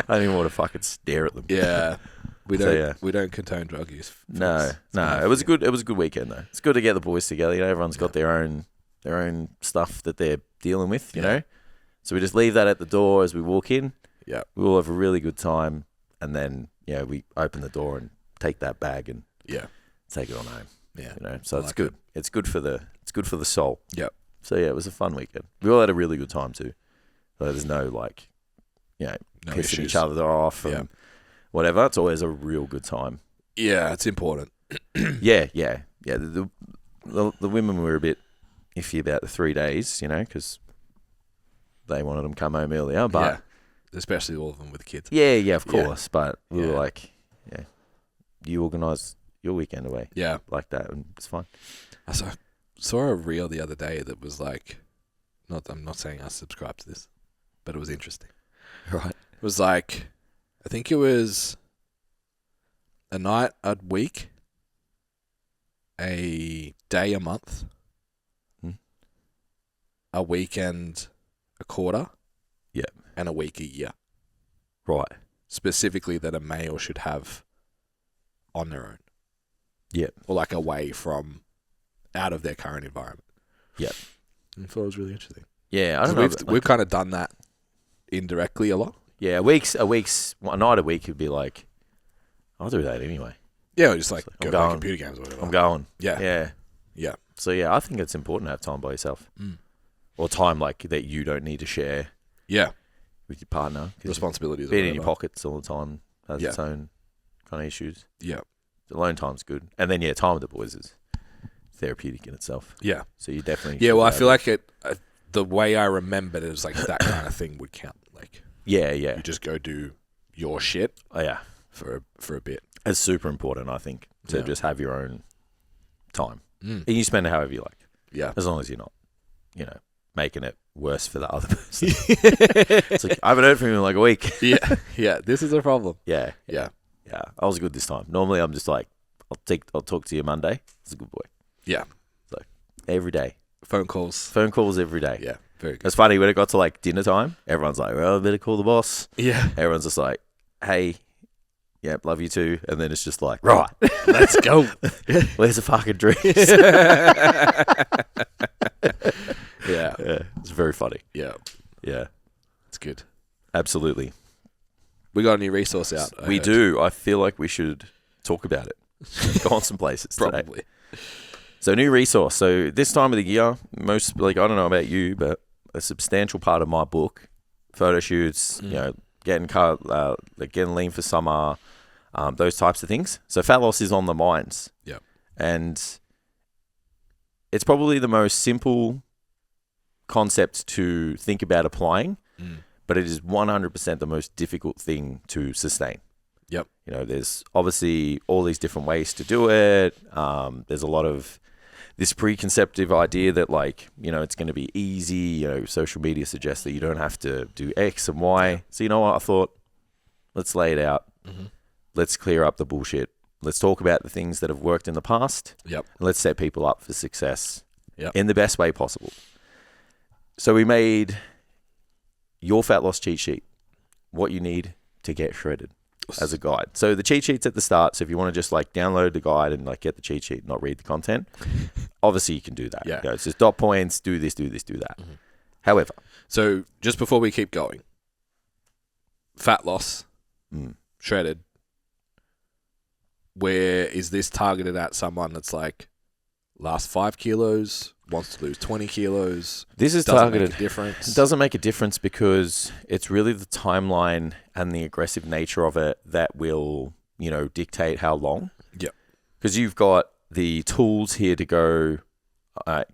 I don't even want to fucking stare at them. Yeah. We don't condone drug use. No. It was a good weekend though. It's good to get the boys together. You know, everyone's got their own stuff that they're dealing with, you know. So we just leave that at the door as we walk in. Yeah. We all have a really good time, and then we open the door and take that bag and take it on home. Yeah. You know. So it's good. It's good for the soul. Yeah. So it was a fun weekend. We all had a really good time too. So there's no no pissing issues. Each other off and whatever. It's always a real good time. Yeah, it's important. Yeah. The women were a bit iffy about the 3 days, you know, because they wanted them to come home earlier. But especially all of them with kids. Yeah, of course. But we were like, you organise your weekend away. Yeah. Like that, and it's fine. I saw a reel the other day that was like, I'm not saying I subscribe to this, but it was interesting. Right. It was like, I think it was a night a week, a day a month, a weekend a quarter, and a week a year. Right. Specifically that a male should have on their own. Yeah. Or like away from, out of their current environment. Yeah. I thought it was really interesting. Yeah, I don't know. We've kind of done that indirectly a lot. Yeah, a night a week would be like, I'll do that anyway. Yeah, just like I'm go play going. computer games or whatever. I'm going. Yeah. So I think it's important to have time by yourself. Or time like that you don't need to share with your partner. Responsibilities. Being in your pockets all the time has its own kind of issues. Yeah. Alone time's good. And then, time with the boys is therapeutic in itself. Yeah. So you definitely... Yeah, well, I feel like the way I remembered it was like that kind of thing would count. Like, you just go do your shit. Oh, yeah. For a bit. It's super important, I think, to just have your own time. Mm. And you spend it however you like. Yeah. As long as you're not, making it worse for the other person. It's like, I haven't heard from you in like a week. Yeah. This is a problem. Yeah. I was good this time. Normally, I'm just like, I'll talk to you Monday. It's a good boy. Yeah. So every day. Phone calls every day. Yeah. Very good. It's funny when it got to like dinner time. Everyone's like, well, I better call the boss. Yeah. Everyone's just like, hey, love you too. And then it's just like, right, let's go. Where's the fucking drinks? Yeah. It's very funny. Yeah. It's good. Absolutely. We got a new resource out. We do. I feel like we should talk about it. Go on some places Probably. Today. So new resource. So this time of the year, I don't know about you, but a substantial part of my book, photo shoots, getting lean for summer, those types of things. So fat loss is on the minds. Yeah. And it's probably the most simple concept to think about applying, but it is 100% the most difficult thing to sustain. Yep. You know, there's obviously all these different ways to do it. There's a lot of this preconceptive idea that, like, you know, it's going to be easy. You know, social media suggests that you don't have to do X and Y. Yeah. So, you know what? I thought, let's lay it out. Mm-hmm. Let's clear up the bullshit. Let's talk about the things that have worked in the past. Yep. And let's set people up for success yep. in the best way possible. So we made your fat loss cheat sheet, what you need to get shredded, as a guide. So the cheat sheet's at the start. So if you want to just like download the guide and like get the cheat sheet, not read the content, obviously you can do that. Yeah. You know, it's just dot points, do this, do this, do that. Mm-hmm. However. So just before we keep going, fat loss, shredded, where is this targeted at someone that's like last 5 kilos, wants to lose 20 kilos? This is doesn't targeted. Make a difference. It doesn't make a difference because it's really the timeline and the aggressive nature of it that will, you know, dictate how long. Yep. Because you've got the tools here to go,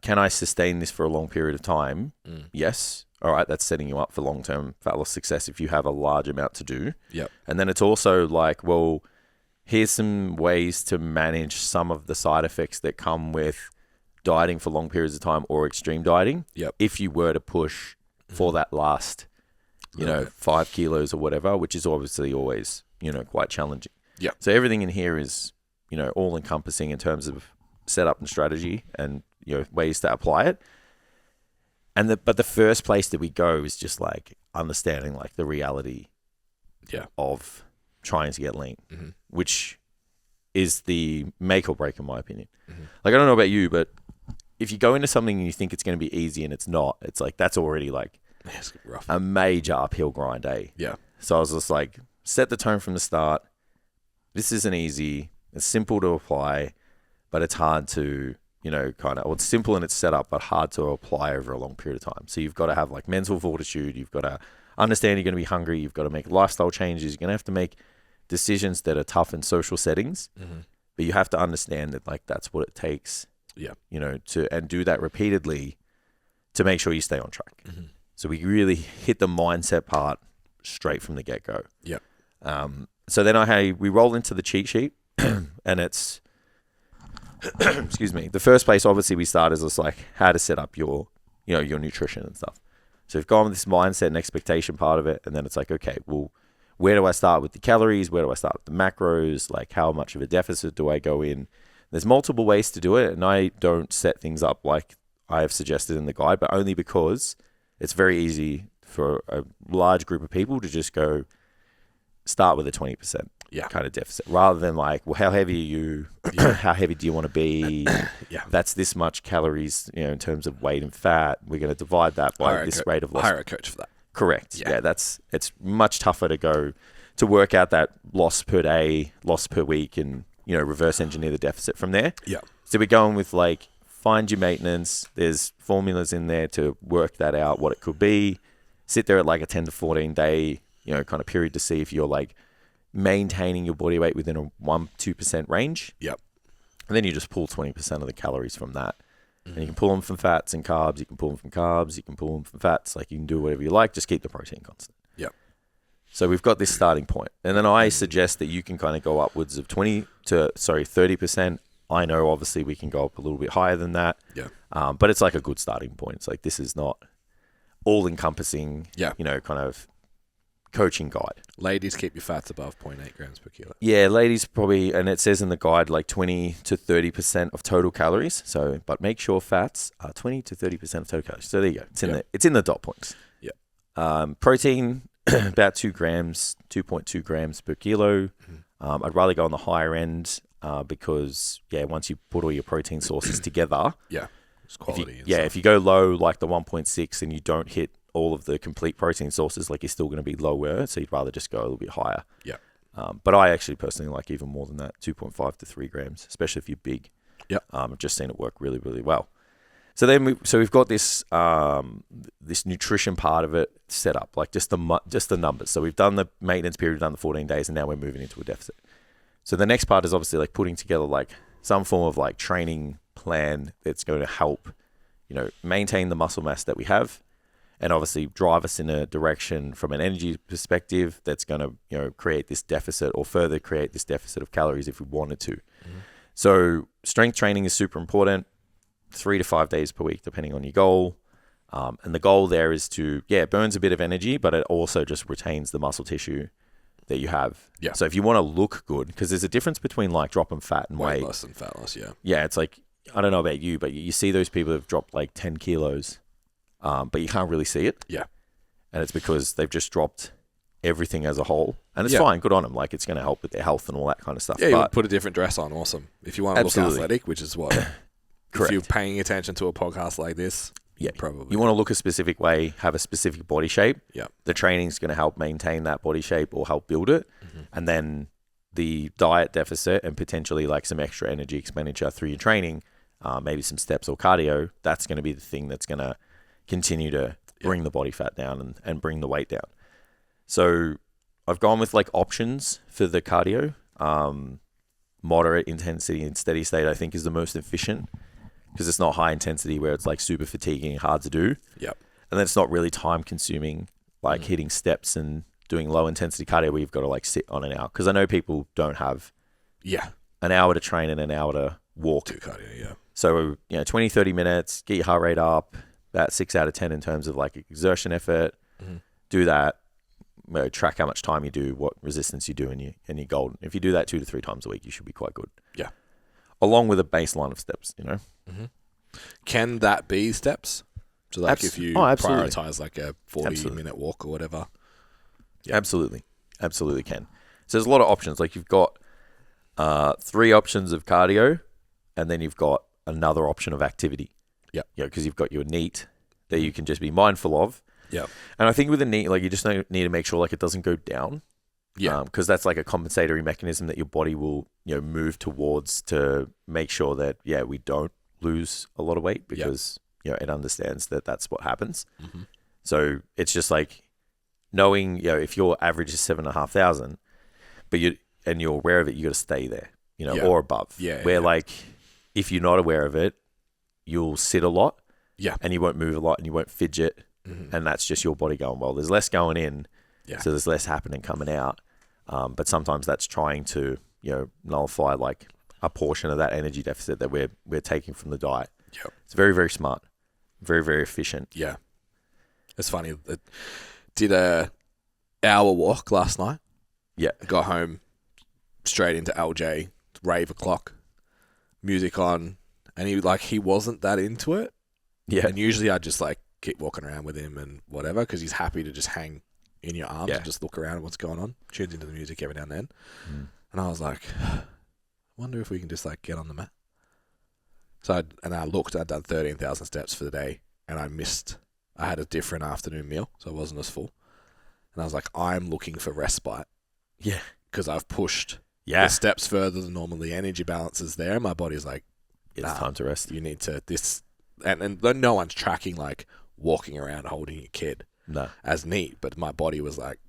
can I sustain this for a long period of time? Yes. All right, that's setting you up for long-term fat loss success if you have a large amount to do. Yep. And then it's also like, well, here's some ways to manage some of the side effects that come with dieting for long periods of time or extreme dieting. Yep. If you were to push for that last, you know, 5 kilos or whatever, which is obviously always, you know, quite challenging. Yeah. So everything in here is, you know, all encompassing in terms of setup and strategy and, you know, ways to apply it. And but the first place that we go is just like understanding like the reality of trying to get lean, which is the make or break in my opinion. Like, I don't know about you, but if you go into something and you think it's going to be easy and it's not, it's like, that's already like a major uphill grind, eh? Yeah. So I was just like, set the tone from the start. This isn't easy. It's simple to apply, but it's hard to, you know, kind of, well, it's simple in its setup, but hard to apply over a long period of time. So you've got to have like mental fortitude. You've got to understand you're going to be hungry. You've got to make lifestyle changes. You're going to have to make decisions that are tough in social settings, but you have to understand that like that's what it takes. Yeah. You know, and do that repeatedly to make sure you stay on track. So we really hit the mindset part straight from the get-go. Yeah. So then we roll into the cheat sheet and it's excuse me. The first place obviously we start is just like how to set up your, you know, your nutrition and stuff. So we've gone with this mindset and expectation part of it, and then it's like, okay, well, where do I start with the calories? Where do I start with the macros? Like, how much of a deficit do I go in? There's multiple ways to do it, and I don't set things up like I have suggested in the guide, but only because it's very easy for a large group of people to just go start with a 20% kind of deficit, rather than like, well, how heavy are you? How heavy do you want to be? That's this much calories, you know, in terms of weight and fat. We're going to divide that by this rate of loss. Hire a coach for that. Correct. Yeah, it's much tougher to work out that loss per day, loss per week, and, you know, reverse engineer the deficit from there. Yeah. So we're going with like, find your maintenance. There's formulas in there to work that out, what it could be. Sit there at like a 10 to 14 day, you know, kind of period to see if you're like maintaining your body weight within a 1-2% range. Yep. And then you just pull 20% of the calories from that. And you can pull them from fats and carbs. You can pull them from carbs. You can pull them from fats. Like, you can do whatever you like. Just keep the protein constant. Yep. So we've got this starting point. And then I suggest that you can kind of go upwards of 30%. I know obviously we can go up a little bit higher than that. Yeah. But it's like a good starting point. It's like, this is not all encompassing, you know, kind of coaching guide. Ladies, keep your fats above 0.8 grams per kilo. Yeah, ladies probably, and it says in the guide like 20 to 30% of total calories. So, but make sure fats are 20 to 30% of total calories. So there you go. It's in the dot points. Yeah. Protein about 2 grams, 2.2 grams per kilo. I'd rather go on the higher end because once you put all your protein sources together, it's quality. If you go low like the 1.6 and you don't hit all of the complete protein sources, like, you're still going to be lower, so you'd rather just go a little bit higher. Yeah. But I actually personally like even more than that, 2.5 to 3 grams, especially if you're big. Yeah. I've just seen it work really, really well. So then we've got this this nutrition part of it set up, like just the numbers. So we've done the maintenance period, we've done the 14 days, and now we're moving into a deficit. So the next part is obviously like putting together like some form of like training plan that's going to help, you know, maintain the muscle mass that we have, and obviously drive us in a direction from an energy perspective that's going to, create this deficit or further create this deficit of calories if we wanted to. Mm-hmm. So strength training is super important, 3 to 5 days per week, depending on your goal. And the goal there is to, it burns a bit of energy, but it also just retains the muscle tissue that you have. Yeah. So if you want to look good, because there's a difference between like dropping fat and weight. Weight loss and fat loss, yeah. Yeah, it's like, I don't know about you, but you see those people who've dropped like 10 kilos, but you can't really see it. Yeah. And it's because they've just dropped everything as a whole. And it's fine, good on them. Like, it's going to help with their health and all that kind of stuff. Yeah, you would put a different dress on, awesome. If you want to look athletic, which is what... Correct. If you're paying attention to a podcast like this, probably. You want to look a specific way, have a specific body shape. Yeah. The training's going to help maintain that body shape or help build it. Mm-hmm. And then the diet deficit and potentially like some extra energy expenditure through your training, maybe some steps or cardio, that's going to be the thing that's going to continue to bring the body fat down and bring the weight down. So I've gone with like options for the cardio. Moderate intensity and steady state, I think, is the most efficient because it's not high intensity where it's like super fatiguing and hard to do. Yep. And then it's not really time consuming, like hitting steps and doing low intensity cardio where you've got to like sit on an hour. Because I know people don't have an hour to train and an hour to walk. Do cardio, yeah. So, 20, 30 minutes, get your heart rate up, about 6 out of 10 in terms of like exertion effort. Mm-hmm. Do that. Track how much time you do, what resistance you do, and you're golden. If you do that 2 to 3 times a week, you should be quite good. Yeah. Along with a baseline of steps, Mm-hmm. Can that be steps? So like if you prioritize like a 40-minute walk or whatever. Yeah. Absolutely can. So there's a lot of options. Like you've got 3 options of cardio, and then you've got another option of activity. Yeah. Because you've got your NEAT that you can just be mindful of. Yeah. And I think with the NEAT, like you just need to make sure like it doesn't go down. Yeah. Because that's like a compensatory mechanism that your body will, move towards to make sure that, we don't lose a lot of weight because, it understands that that's what happens. Mm-hmm. So it's just like knowing, if your average is 7,500, but you're aware of it, you got to stay there, or above. Yeah. Where like, if you're not aware of it, you'll sit a lot. Yeah. And you won't move a lot and you won't fidget. Mm-hmm. And that's just your body going, well, there's less going in. Yeah. So there's less happening coming out. But sometimes that's trying to, nullify like a portion of that energy deficit that we're taking from the diet. Yep. It's very, very smart. Very, very efficient. Yeah. It's funny. I did a hour walk last night. Yeah. Got home straight into LJ, rave o'clock, music on. And he wasn't that into it. Yeah. And usually I just like keep walking around with him and whatever because he's happy to just hang in your arms and just look around at what's going on. Tunes into the music every now and then. Mm. And I was like, I wonder if we can just like get on the mat. So I looked, I'd done 13,000 steps for the day and I had a different afternoon meal, so I wasn't as full. And I was like, I'm looking for respite. Yeah. Because I've pushed the steps further than normal. The energy balance is there. My body's like, it's time to rest. You need to, and no one's tracking like walking around holding your kid as neat, but my body was like,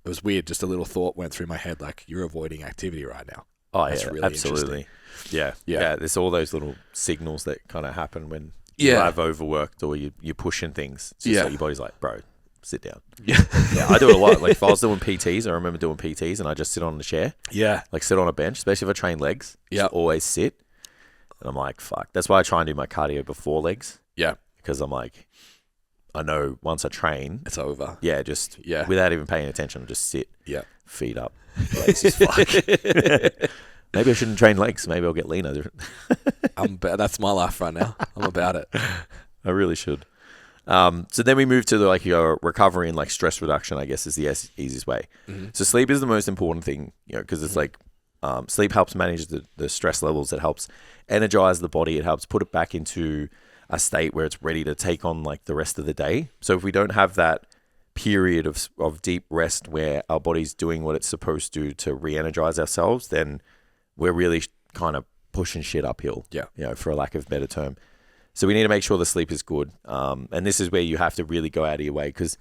it was weird. Just a little thought went through my head like, you're avoiding activity right now. Oh, that's really absolutely. Yeah. There's all those little signals that kind of happen when you have overworked or you're pushing things. It's just like your body's like, bro, sit down. Yeah. I do it a lot. Like if I was doing PTs, I remember doing PTs and I just sit on the chair. Yeah. Like sit on a bench, especially if I train legs. Yeah. Always sit. And I'm like, fuck. That's why I try and do my cardio before legs. Yeah. Because I'm like, I know once I train, it's over. Yeah. Just without even paying attention, just sit. Yeah. Feet up. Lazy as fuck. Maybe I shouldn't train legs. Maybe I'll get leaner. That's my life right now. I'm about it. I really should. So then we move to your recovery and like stress reduction, I guess is the easiest way. Mm-hmm. So sleep is the most important thing, because it's like sleep helps manage the stress levels. It helps energize the body. It helps put it back into a state where it's ready to take on like the rest of the day. So if we don't have that period of deep rest where our body's doing what it's supposed to re-energize ourselves, then we're really kind of pushing shit uphill, for a lack of a better term. So we need to make sure the sleep is good. And this is where you have to really go out of your way, because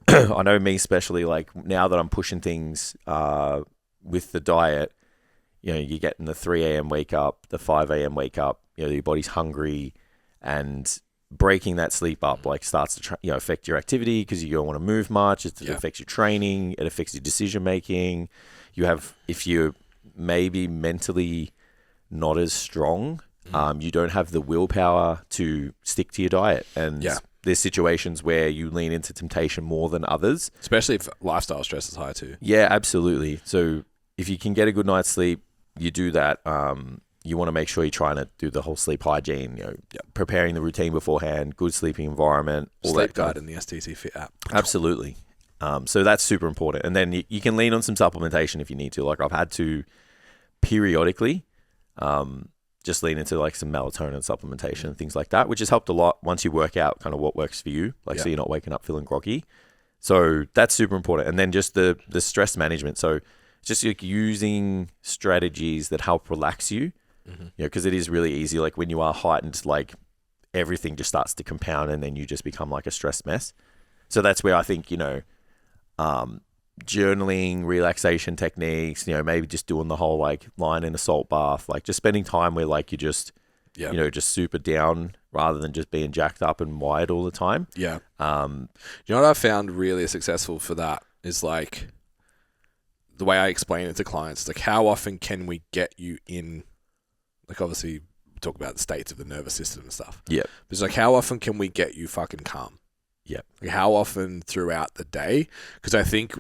I know me especially, like now that I'm pushing things with the diet, you're getting the 3 a.m. wake up, the 5 a.m. wake up, your body's hungry, and breaking that sleep up like starts to affect your activity because you don't want to move much. It affects your training. It affects your decision making. If you're maybe mentally not as strong, you don't have the willpower to stick to your diet. And there's situations where you lean into temptation more than others. Especially if lifestyle stress is high too. Yeah, absolutely. So if you can get a good night's sleep, you do that. You want to make sure you're trying to do the whole sleep hygiene, preparing the routine beforehand, good sleeping environment. Sleep guide in the STCfit app. Absolutely. So that's super important. And then you can lean on some supplementation if you need to. Like I've had to periodically just lean into like some melatonin supplementation and things like that, which has helped a lot once you work out kind of what works for you. So you're not waking up feeling groggy. So that's super important. And then just the stress management. So just like using strategies that help relax you, because it is really easy. Like when you are heightened, like everything just starts to compound and then you just become like a stress mess. So that's where I think, journaling, relaxation techniques, maybe just doing the whole like lying in a salt bath, like just spending time where like you just, just super down rather than just being jacked up and wired all the time. Yeah. You know what I found really successful for that is like the way I explain it to clients, like how often can we get you in, like obviously we talk about the states of the nervous system and stuff. Yeah. But it's like how often can we get you fucking calm? Yeah. Like how often throughout the day? Because I think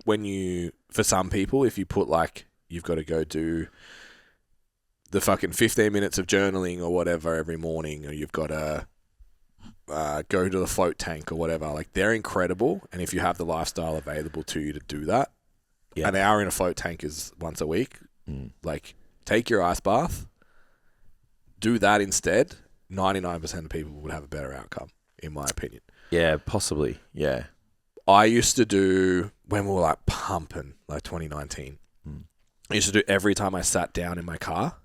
for some people, if you put like, you've got to go do the fucking 15 minutes of journaling or whatever every morning, or you've got to go to the float tank or whatever, like they're incredible. And if you have the lifestyle available to you to do that, an hour in a float tank is once a week. Like take your ice bath, do that instead. 99% of people would have a better outcome, in my opinion. Yeah, possibly. Yeah. I used to do, when we were like pumping, like 2019, I used to do every time I sat down in my car,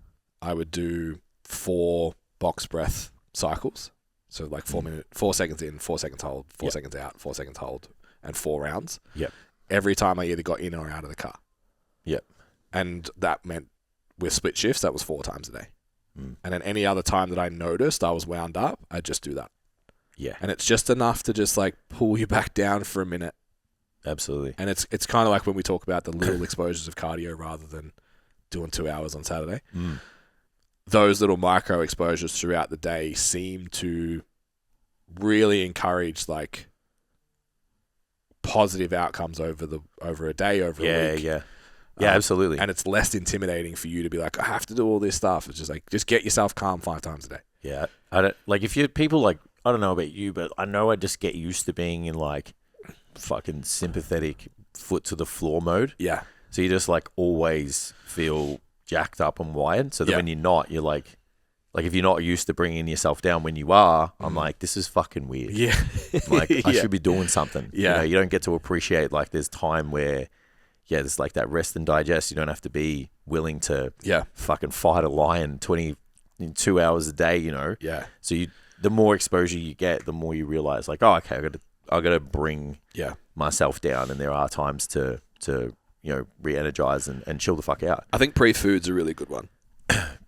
I would do 4 box breath cycles. So like 4 seconds in, 4 seconds hold, 4 seconds out, 4 seconds hold, and 4 rounds. Yep. Every time I either got in or out of the car. Yep. And that meant with split shifts, that was 4 times a day. And then any other time that I noticed I was wound up, I'd just do that. Yeah. And it's just enough to just like pull you back down for a minute. Absolutely. And it's kind of like when we talk about the little exposures of cardio rather than doing 2 hours on Saturday. Those little micro exposures throughout the day seem to really encourage like positive outcomes over a day, over a week. Yeah, absolutely. And it's less intimidating for you to be like, I have to do all this stuff. It's just like, just get yourself calm 5 times a day. Yeah. I don't, like if you're people like, I don't know about you, but I know I just get used to being in like fucking sympathetic foot to the floor mode. Yeah. So you just like always feel jacked up and wired. So that when you're not, you're like if you're not used to bringing yourself down when you are, I'm like, this is fucking weird. Yeah. Like I should be doing something. Yeah. You don't get to appreciate like there's time where, there's like that rest and digest. You don't have to be willing to fucking fight a lion 22 hours a day, Yeah. So the more exposure you get, the more you realize like, oh, okay, I gotta bring myself down, and there are times to re-energize and chill the fuck out. I think pre-food's a really good one.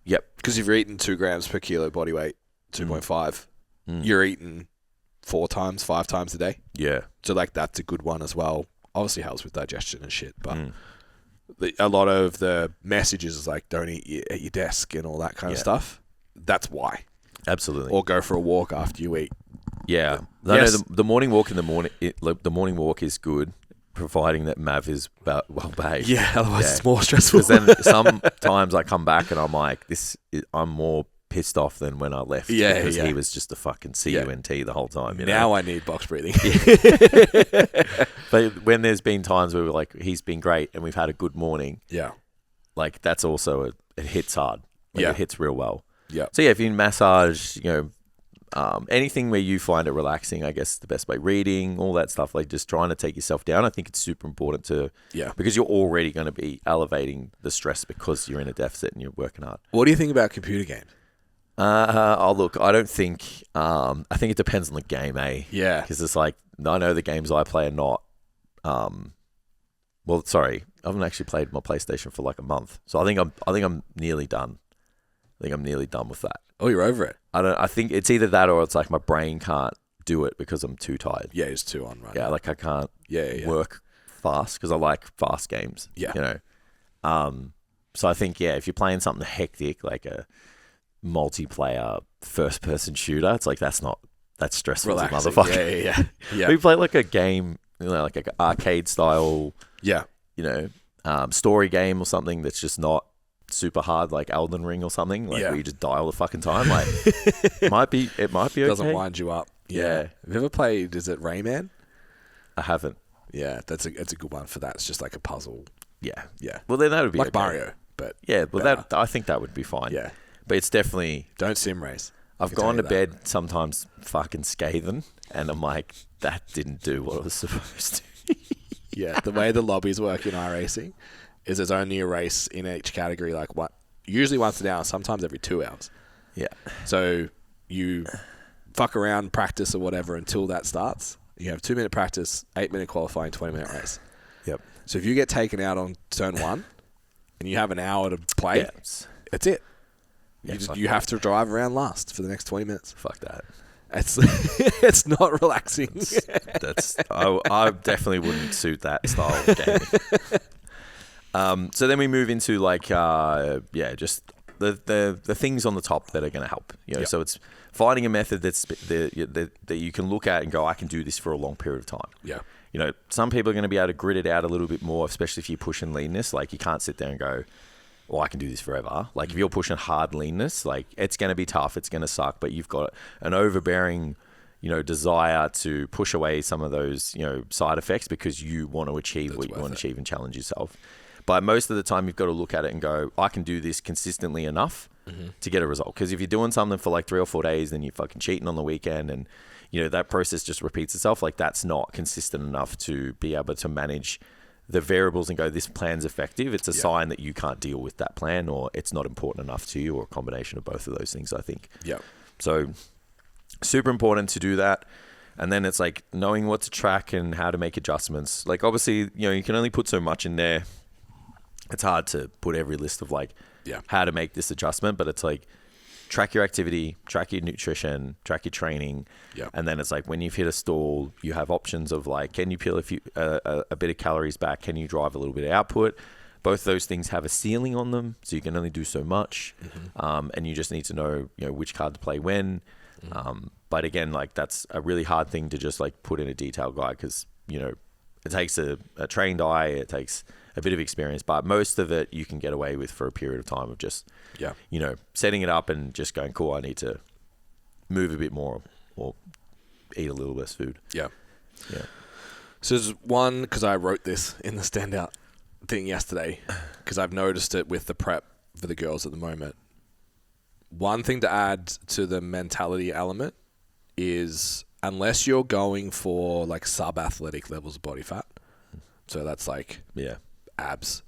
Yep. Because if you're eating 2 grams per kilo body weight, 2.5, you're eating 4 times, 5 times a day. Yeah. So like that's a good one as well. Obviously helps with digestion and shit, but a lot of the messages is like don't eat at your desk and all that kind of stuff. That's why. Absolutely. Or go for a walk after you eat. Yeah. The morning walk in the morning. The morning walk is good, providing that Mav is well behaved. Yeah. Otherwise, it's more stressful. Because then sometimes I come back and I'm like, I'm more pissed off than when I left. Yeah. Because he was just a fucking CUNT the whole time. Now I need box breathing. But when there's been times where we're like, he's been great and we've had a good morning. Yeah. Like that's also it hits hard. Like, it hits real well. Yeah. So if you massage, anything where you find it relaxing, I guess the best way, reading, all that stuff, like just trying to take yourself down. I think it's super important because you're already going to be elevating the stress because you're in a deficit and you're working hard. What do you think about computer games? Look, I don't think, I think it depends on the game, Yeah. Because it's like, I know the games I play are not, I haven't actually played my PlayStation for like a month. So I think I'm nearly done. I think I'm nearly done with that. Oh, you're over it. I think it's either that or it's like my brain can't do it because I'm too tired. Yeah, it's too on right Yeah, now. like I can't Yeah. work fast because I like fast games. Yeah. You know. So I think, if you're playing something hectic, like a multiplayer first-person shooter, it's like that's stressful as a motherfucker. Yeah. We play like a game, like an arcade-style, Yeah. story game or something that's just not super hard, like Elden Ring or something, like where you just die all the fucking time. Like, it might be okay. Doesn't wind you up. Yeah. Have you ever played, is it Rayman? I haven't. Yeah, it's a good one for that. It's just like a puzzle. Yeah. Yeah. Well, then that would be like okay. Mario, but yeah. Well, better. I think that would be fine. Yeah. But it's definitely. Don't sim race. I've gone to bed sometimes fucking scathing, and I'm like, that didn't do what it was supposed to. Yeah. The way the lobbies work in iRacing is there's only a race in each category, like usually once an hour, sometimes every 2 hours. Yeah. So you fuck around, practice or whatever until that starts. You have 2-minute practice, 8-minute qualifying, 20-minute race. Yep. So if you get taken out on turn 1 and you have an hour to play, it's it. You have to drive around last for the next 20 minutes. Fuck that. It's not relaxing. I definitely wouldn't suit that style of gaming. So then we move into like just the things on the top that are going to help. So it's finding a method that you can look at and go, I can do this for a long period of time. Yeah. Some people are going to be able to grit it out a little bit more, especially if you're pushing leanness. Like, you can't sit there and go, well, I can do this forever. Like, if you're pushing hard leanness, like, it's going to be tough. It's going to suck. But you've got an overbearing, desire to push away some of those, side effects because you want to achieve what you want to achieve and challenge yourself. But most of the time, you've got to look at it and go, I can do this consistently enough to get a result. Because if you're doing something for like 3 or 4 days, then you're fucking cheating on the weekend and, that process just repeats itself. Like, that's not consistent enough to be able to manage the variables and go, this plan's effective. It's a sign that you can't deal with that plan, or it's not important enough to you, or a combination of both of those things, I think. Yeah. So super important to do that. And then it's like knowing what to track and how to make adjustments. Like, obviously, you can only put so much in there. It's hard to put every list of like how to make this adjustment, but it's like track your activity, track your nutrition, track your training. Yeah. And then it's like when you've hit a stall, you have options of like, can you peel a bit of calories back? Can you drive a little bit of output? Both those things have a ceiling on them, so you can only do so much. And you just need to know, which card to play when. But again, like, that's a really hard thing to just like put in a detailed guide because, it takes a trained eye, it takes a bit of experience, but most of it you can get away with for a period of time of just, setting it up and just going, cool, I need to move a bit more or eat a little less food. Yeah. Yeah. So there's one, because I wrote this in the standout thing yesterday, because I've noticed it with the prep for the girls at the moment. One thing to add to the mentality element is, unless you're going for like sub-athletic levels of body fat, so that's like abs,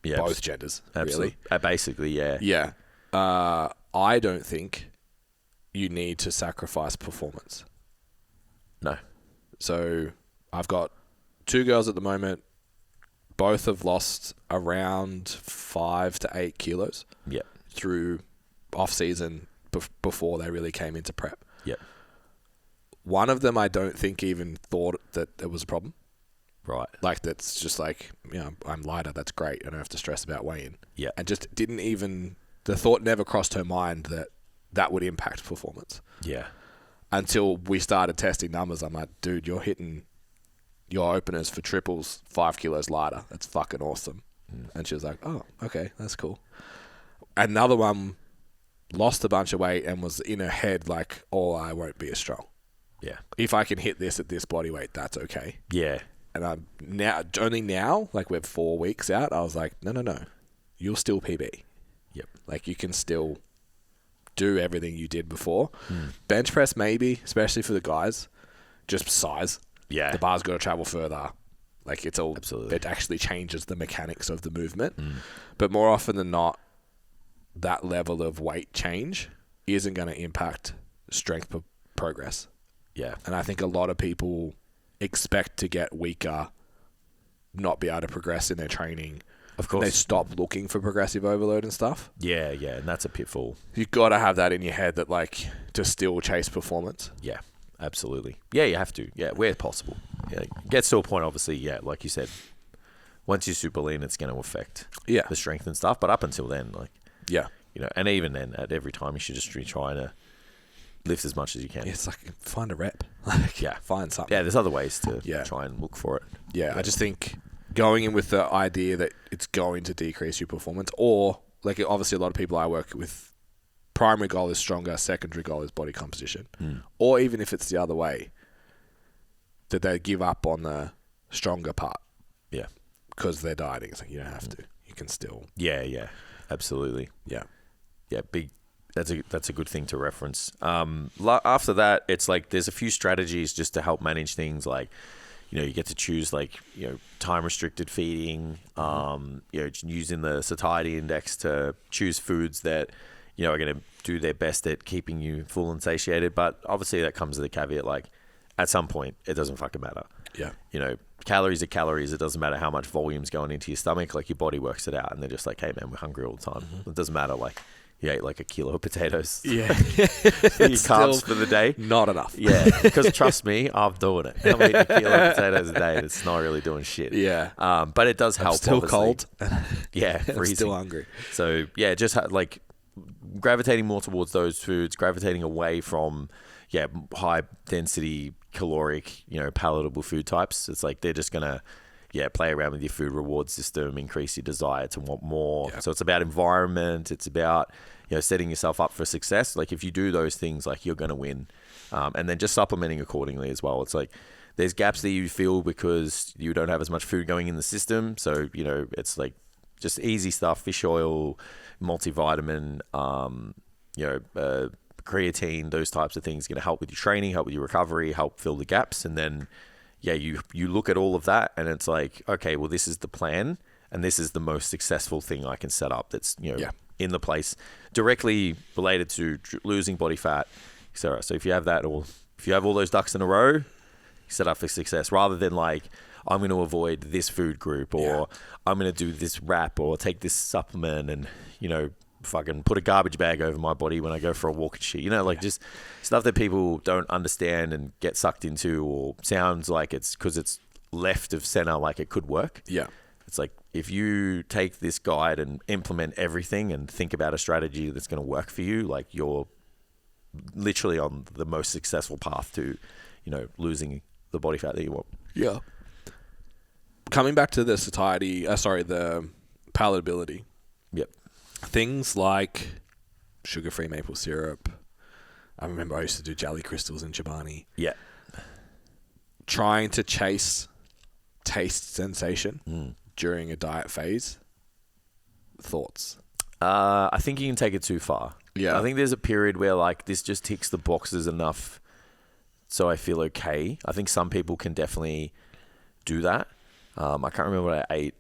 both genders, absolutely. Really. Basically, yeah. Yeah. I don't think you need to sacrifice performance. No. So I've got 2 girls at the moment. Both have lost around 5 to 8 kilos. Yep. Through off-season before they really came into prep. Yep. One of them I don't think even thought that there was a problem. Right. Like, that's just like, I'm lighter, that's great, I don't have to stress about weighing. Yeah. And just didn't even, the thought never crossed her mind that that would impact performance. Yeah. Until we started testing numbers, I'm like, dude, you're hitting your openers for triples 5 kilos lighter. That's fucking awesome. And she was like, oh, okay, that's cool. Another one lost a bunch of weight and was in her head like, oh, I won't be as strong. Yeah. If I can hit this at this body weight, that's okay. Yeah. And I'm only now, like, we're 4 weeks out, I was like, no. You'll still PB. Yep. Like, you can still do everything you did before. Bench press, maybe, especially for the guys. Just size. Yeah. The bar's got to travel further. Like, it's all... Absolutely. It actually changes the mechanics of the movement. But more often than not, that level of weight change isn't going to impact strength progress. Yeah. And I think a lot of people expect to get weaker, not be able to progress in their training, Of course. And they stop looking for progressive overload and stuff. Yeah, and that's a pitfall. You've got to have that in your head that, like, to still chase performance. Yeah, absolutely. Yeah, you have to. Yeah, where possible. Yeah, it gets to a point, obviously, yeah, like you said, once you're super lean, it's going to affect the strength and stuff. But up until then, like, and even then, at every time, you should just be trying to lift as much as you can. Yeah, it's like, find a rep. Like, find something. Yeah, there's other ways to try and look for it. Yeah, I just think going in with the idea that it's going to decrease your performance, or, like, obviously a lot of people I work with, primary goal is stronger, secondary goal is body composition. Or even if it's the other way, that they give up on the stronger part. Yeah. Because they're dieting. It's like, you don't have to. You can still. Yeah, absolutely. Yeah, big. That's a good thing to reference. After that, it's like there's a few strategies just to help manage things like, you get to choose like, time restricted feeding, using the satiety index to choose foods that, are going to do their best at keeping you full and satiated. But obviously that comes with a caveat, like at some point it doesn't fucking matter. Yeah. Calories are calories. It doesn't matter how much volume's going into your stomach. Like your body works it out and they're just like, hey man, we're hungry all the time. It doesn't matter. Like, you ate like a kilo of potatoes. Yeah. For your carbs for the day. Not enough. Yeah. Because trust me, I'm doing it. I'm eating a kilo of potatoes a day and it's not really doing shit. Yeah. But it does help. I'm still obviously. cold. Yeah. I'm still hungry. So yeah, just like gravitating more towards those foods, gravitating away from high density caloric, palatable food types. It's like they're just gonna play around with your food reward system, increase your desire to want more. So it's about environment. It's about, setting yourself up for success. Like if you do those things, like you're going to win. And then just supplementing accordingly as well. It's like there's gaps that you feel because you don't have as much food going in the system. So, it's like just easy stuff, fish oil, multivitamin, creatine, those types of things going to help with your training, help with your recovery, help fill the gaps. And then you look at all of that and it's like, okay, well, this is the plan and this is the most successful thing I can set up that's, in the place directly related to losing body fat, etc. So if you have that, or if you have all those ducks in a row, you set up for success rather than like, I'm going to avoid this food group or I'm going to do this wrap or take this supplement and, fucking put a garbage bag over my body when I go for a walk and shit, just stuff that people don't understand and get sucked into, or sounds like it's because it's left of center, like it could work. Yeah. It's like, if you take this guide and implement everything and think about a strategy that's going to work for you, like you're literally on the most successful path to, losing the body fat that you want. Yeah. Coming back to the the palatability. Yep. Things like sugar-free maple syrup. I remember I used to do jelly crystals in Chobani. Yeah. Trying to chase taste sensation during a diet phase. Thoughts? I think you can take it too far. Yeah. I think there's a period where like this just ticks the boxes enough so I feel okay. I think some people can definitely do that. I can't remember what I ate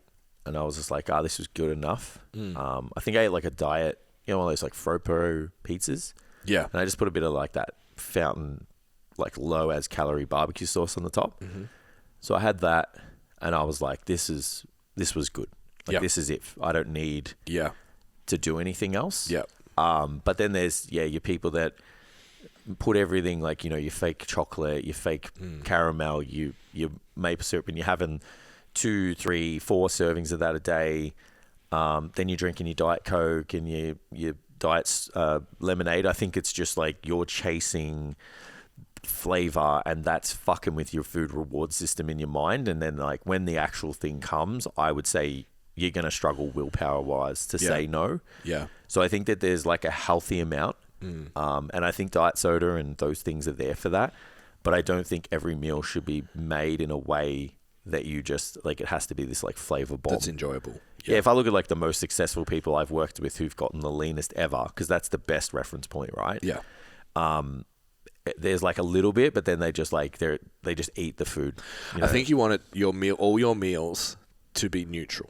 and I was just like, this was good enough. I think I ate like a diet, one of those like Fropo pizzas. Yeah. And I just put a bit of like that fountain, like low as calorie barbecue sauce on the top. So I had that and I was like, this was good. Like this is it. I don't need to do anything else. Yeah. But then there's, your people that put everything like, your fake chocolate, your fake caramel, your maple syrup, and you're having 2, 3, 4 servings of that a day. Then you're drinking your Diet Coke and your Diet lemonade. I think it's just like you're chasing flavor and that's fucking with your food reward system in your mind. And then like when the actual thing comes, I would say you're going to struggle willpower wise to say no. Yeah. So I think that there's like a healthy amount. And I think diet soda and those things are there for that. But I don't think every meal should be made in a way that you just like, it has to be this like flavor bomb. That's enjoyable. Yeah. If I look at like the most successful people I've worked with who've gotten the leanest ever, because that's the best reference point, right? Yeah. There's like a little bit, but then they just like, they just eat the food. I think you want all your meals to be neutral.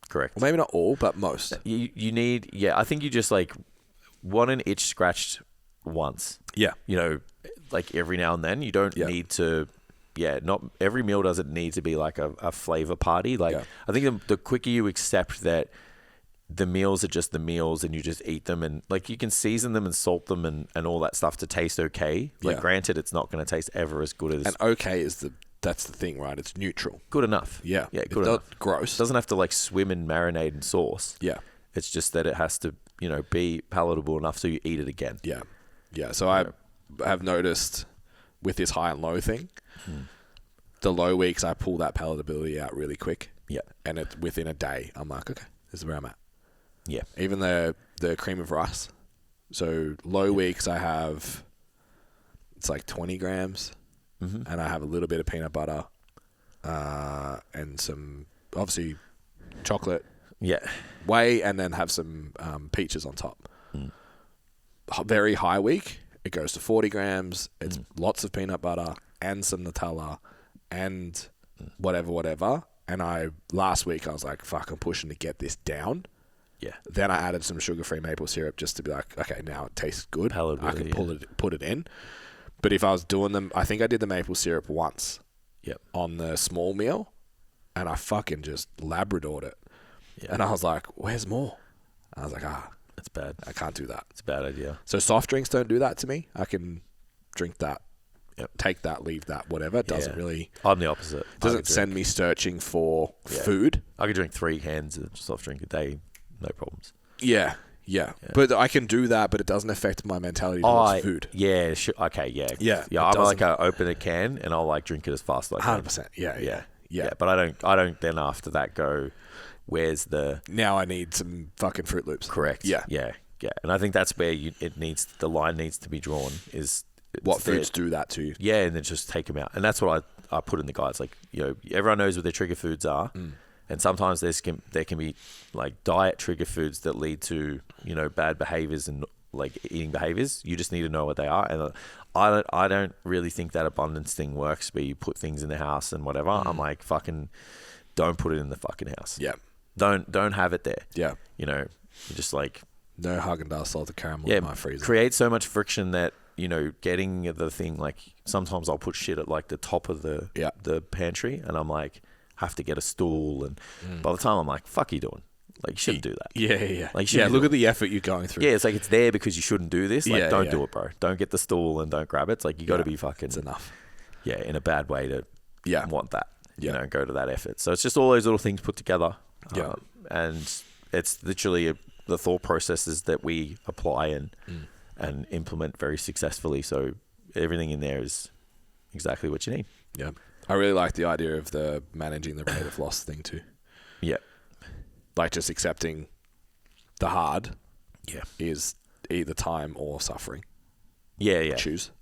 Correct. Well, maybe not all, but most. You need, I think you just like want an itch scratched once. Yeah. Like every now and then. You don't need to not every meal doesn't need to be like a flavor party. Like I think the quicker you accept that the meals are just the meals and you just eat them, and like you can season them and salt them and all that stuff to taste okay. Like granted, it's not going to taste ever as good as, and okay is that's the thing, right? It's neutral. Good enough. Yeah. Good enough. Gross. It doesn't have to like swim in marinade and sauce. Yeah. It's just that it has to, be palatable enough so you eat it again. Yeah. Yeah. So I have noticed with this high and low thing, the low weeks I pull that palatability out really quick. Yeah. And it's within a day, I'm like, okay, this is where I'm at. Yeah. Even the cream of rice. So low weeks I have, it's like 20 grams. And I have a little bit of peanut butter and some, obviously, chocolate. Yeah. Whey, and then have some peaches on top. Very high week, it goes to 40 grams. It's lots of peanut butter and some Nutella and whatever. And last week I was like, fuck, I'm pushing to get this down. Yeah. Then I added some sugar-free maple syrup just to be like, okay, now it tastes good. I can put it in. But if I was doing them, I think I did the maple syrup once on the small meal, and I fucking just Labradored it. Yeah. And I was like, where's more? And I was like, that's bad. I can't do that. It's a bad idea. So soft drinks don't do that to me. I can drink that, take that, leave that, whatever. It doesn't really... I'm the opposite. Doesn't send me searching for food. I could drink 3 cans of soft drink a day, no problems. Yeah. But I can do that, but it doesn't affect my mentality towards food. Yeah, okay, yeah. Yeah. I'm like, I open a can and I'll like drink it as fast as I can. 100%. Yeah. But I don't then after that go, where's the... Now I need some fucking Fruit Loops. Correct. Yeah. And I think that's where the line needs to be drawn is... What foods do that to you? Yeah, and then just take them out. And that's what I put in the guides. Like, everyone knows what their trigger foods are. And sometimes there can be like diet trigger foods that lead to, bad behaviors and like eating behaviors. You just need to know what they are. And I don't really think that abundance thing works where you put things in the house and whatever. I'm like, fucking don't put it in the fucking house. Yeah. Don't have it there. Yeah. You're just like... No Haagen-Dazs salted caramel in my freezer. Create so much friction that, getting the thing, like sometimes I'll put shit at like the top of the pantry and I'm like... have to get a stool, and by the time I'm like, fuck you doing? Like, you shouldn't do that. Yeah. Like, look at the effort you're going through. Yeah, it's like, it's there because you shouldn't do this. Like, don't do it, bro. Don't get the stool and don't grab it. It's like, you got to be fucking... It's enough. Yeah, in a bad way to want that. Yeah. Go to that effort. So it's just all those little things put together. Yeah. And it's literally the thought processes that we apply and implement very successfully. So everything in there is exactly what you need. Yeah. I really like the idea of the managing the rate of loss thing too. Yeah. Like just accepting the hard is either time or suffering. Yeah. Choose.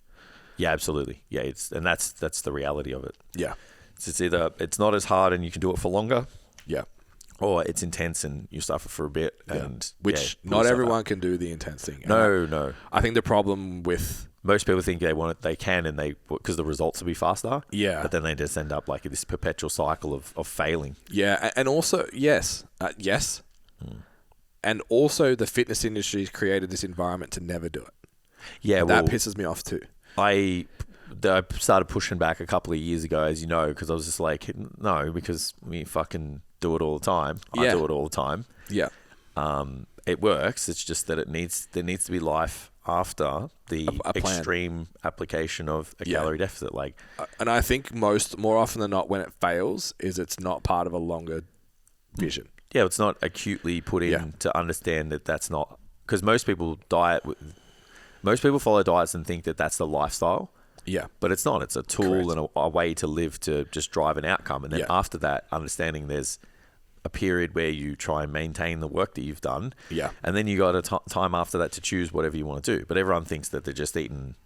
Yeah, absolutely. Yeah, that's the reality of it. Yeah. It's either it's not as hard and you can do it for longer. Yeah. Or it's intense and you suffer for a bit which not everyone can do the intense thing. No. I think the problem with most people think they want it, they can, and because the results will be faster. Yeah. But then they just end up like this perpetual cycle of failing. Yeah. And also, yes. And also the fitness industry has created this environment to never do it. Yeah. That pisses me off too. I started pushing back a couple of years ago, as you know, because I was just like, no, because we fucking do it all the time. I do it all the time. Yeah. It works. It's just that there needs to be life after the extreme application of a calorie deficit. Like, and I think more often than not, when it fails, is it's not part of a longer vision. Yeah, it's not acutely put in to understand that that's not, because most people follow diets and think that that's the lifestyle. Yeah. But it's not. It's a tool and a way to live to just drive an outcome. And then after that, understanding there's a period where you try and maintain the work that you've done. Yeah. And then you got a time after that to choose whatever you want to do. But everyone thinks that they're just eating,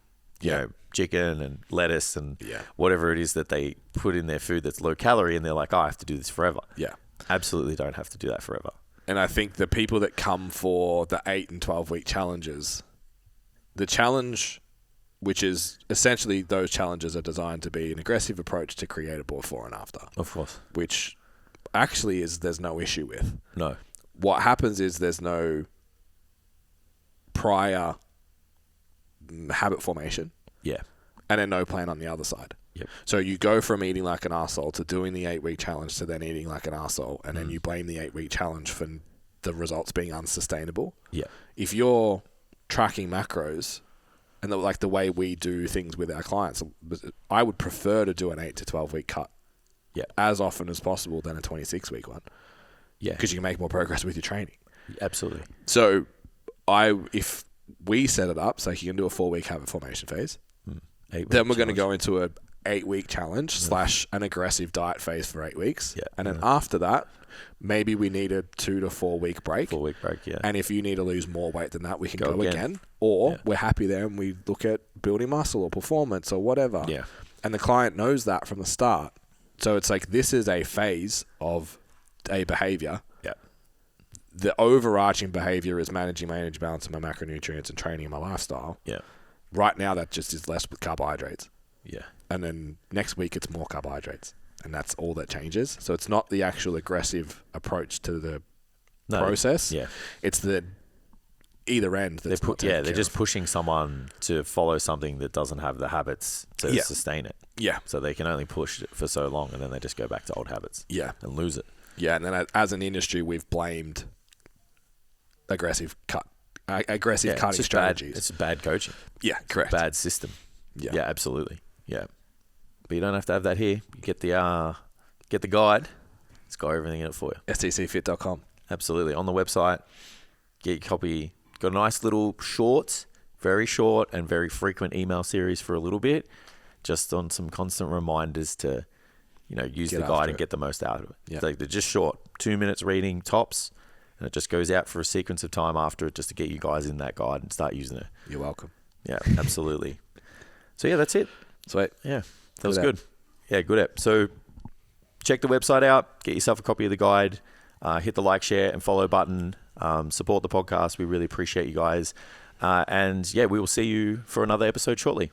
chicken and lettuce and whatever it is that they put in their food that's low calorie. And they're like, I have to do this forever. Yeah. Absolutely don't have to do that forever. And I think the people that come for the 8 and 12 week challenges, the challenge, which is essentially those challenges are designed to be an aggressive approach to create a before and after. Of course. Which actually there's no issue with. No. What happens is there's no prior habit formation. Yeah. And then no plan on the other side. Yep. So you go from eating like an arsehole to doing the 8-week challenge to then eating like an arsehole, and then you blame the 8-week challenge for the results being unsustainable. Yeah. If you're tracking macros, and the way we do things with our clients, I would prefer to do an 8 to 12 week cut as often as possible than a 26 week one. Yeah. Because you can make more progress with your training. Absolutely. So if we set it up so you can do a 4-week habit formation phase, then we're going to go into a 8-week challenge / an aggressive diet phase for 8 weeks. Yeah. And then after that, maybe we need a 2 to 4 week break. 4-week break, yeah. And if you need to lose more weight than that, we can go again. Or we're happy there and we look at building muscle or performance or whatever. Yeah. And the client knows that from the start. So it's like, this is a phase of a behavior. Yeah. The overarching behavior is managing my energy balance and my macronutrients and training my lifestyle. Yeah. Right now, that just is less with carbohydrates. Yeah. And then next week, it's more carbohydrates. And that's all that changes. So it's not the actual aggressive approach to the process. Yeah. It's the either end. That's they're just pushing someone to follow something that doesn't have the habits to sustain it. Yeah. So they can only push it for so long, and then they just go back to old habits. Yeah. And lose it. Yeah. And then as an industry, we've blamed aggressive cutting strategies. It's bad coaching. Yeah, correct. Bad system. Yeah. Yeah, absolutely. Yeah. But you don't have to have that here. You get the guide. It's got everything in it for you. STCfit.com. Absolutely. On the website, get your copy. Got a nice little very short and very frequent email series for a little bit, just on some constant reminders to, use the guide and get the most out of it. Yeah. They're just short, 2 minutes reading tops, and it just goes out for a sequence of time after it just to get you guys in that guide and start using it. You're welcome. Yeah, absolutely. So yeah, that's it. Sweet. Yeah, that was good. Yeah, good app. So check the website out, get yourself a copy of the guide, hit the like, share, and follow button. Support the podcast. We really appreciate you guys. And yeah, we will see you for another episode shortly.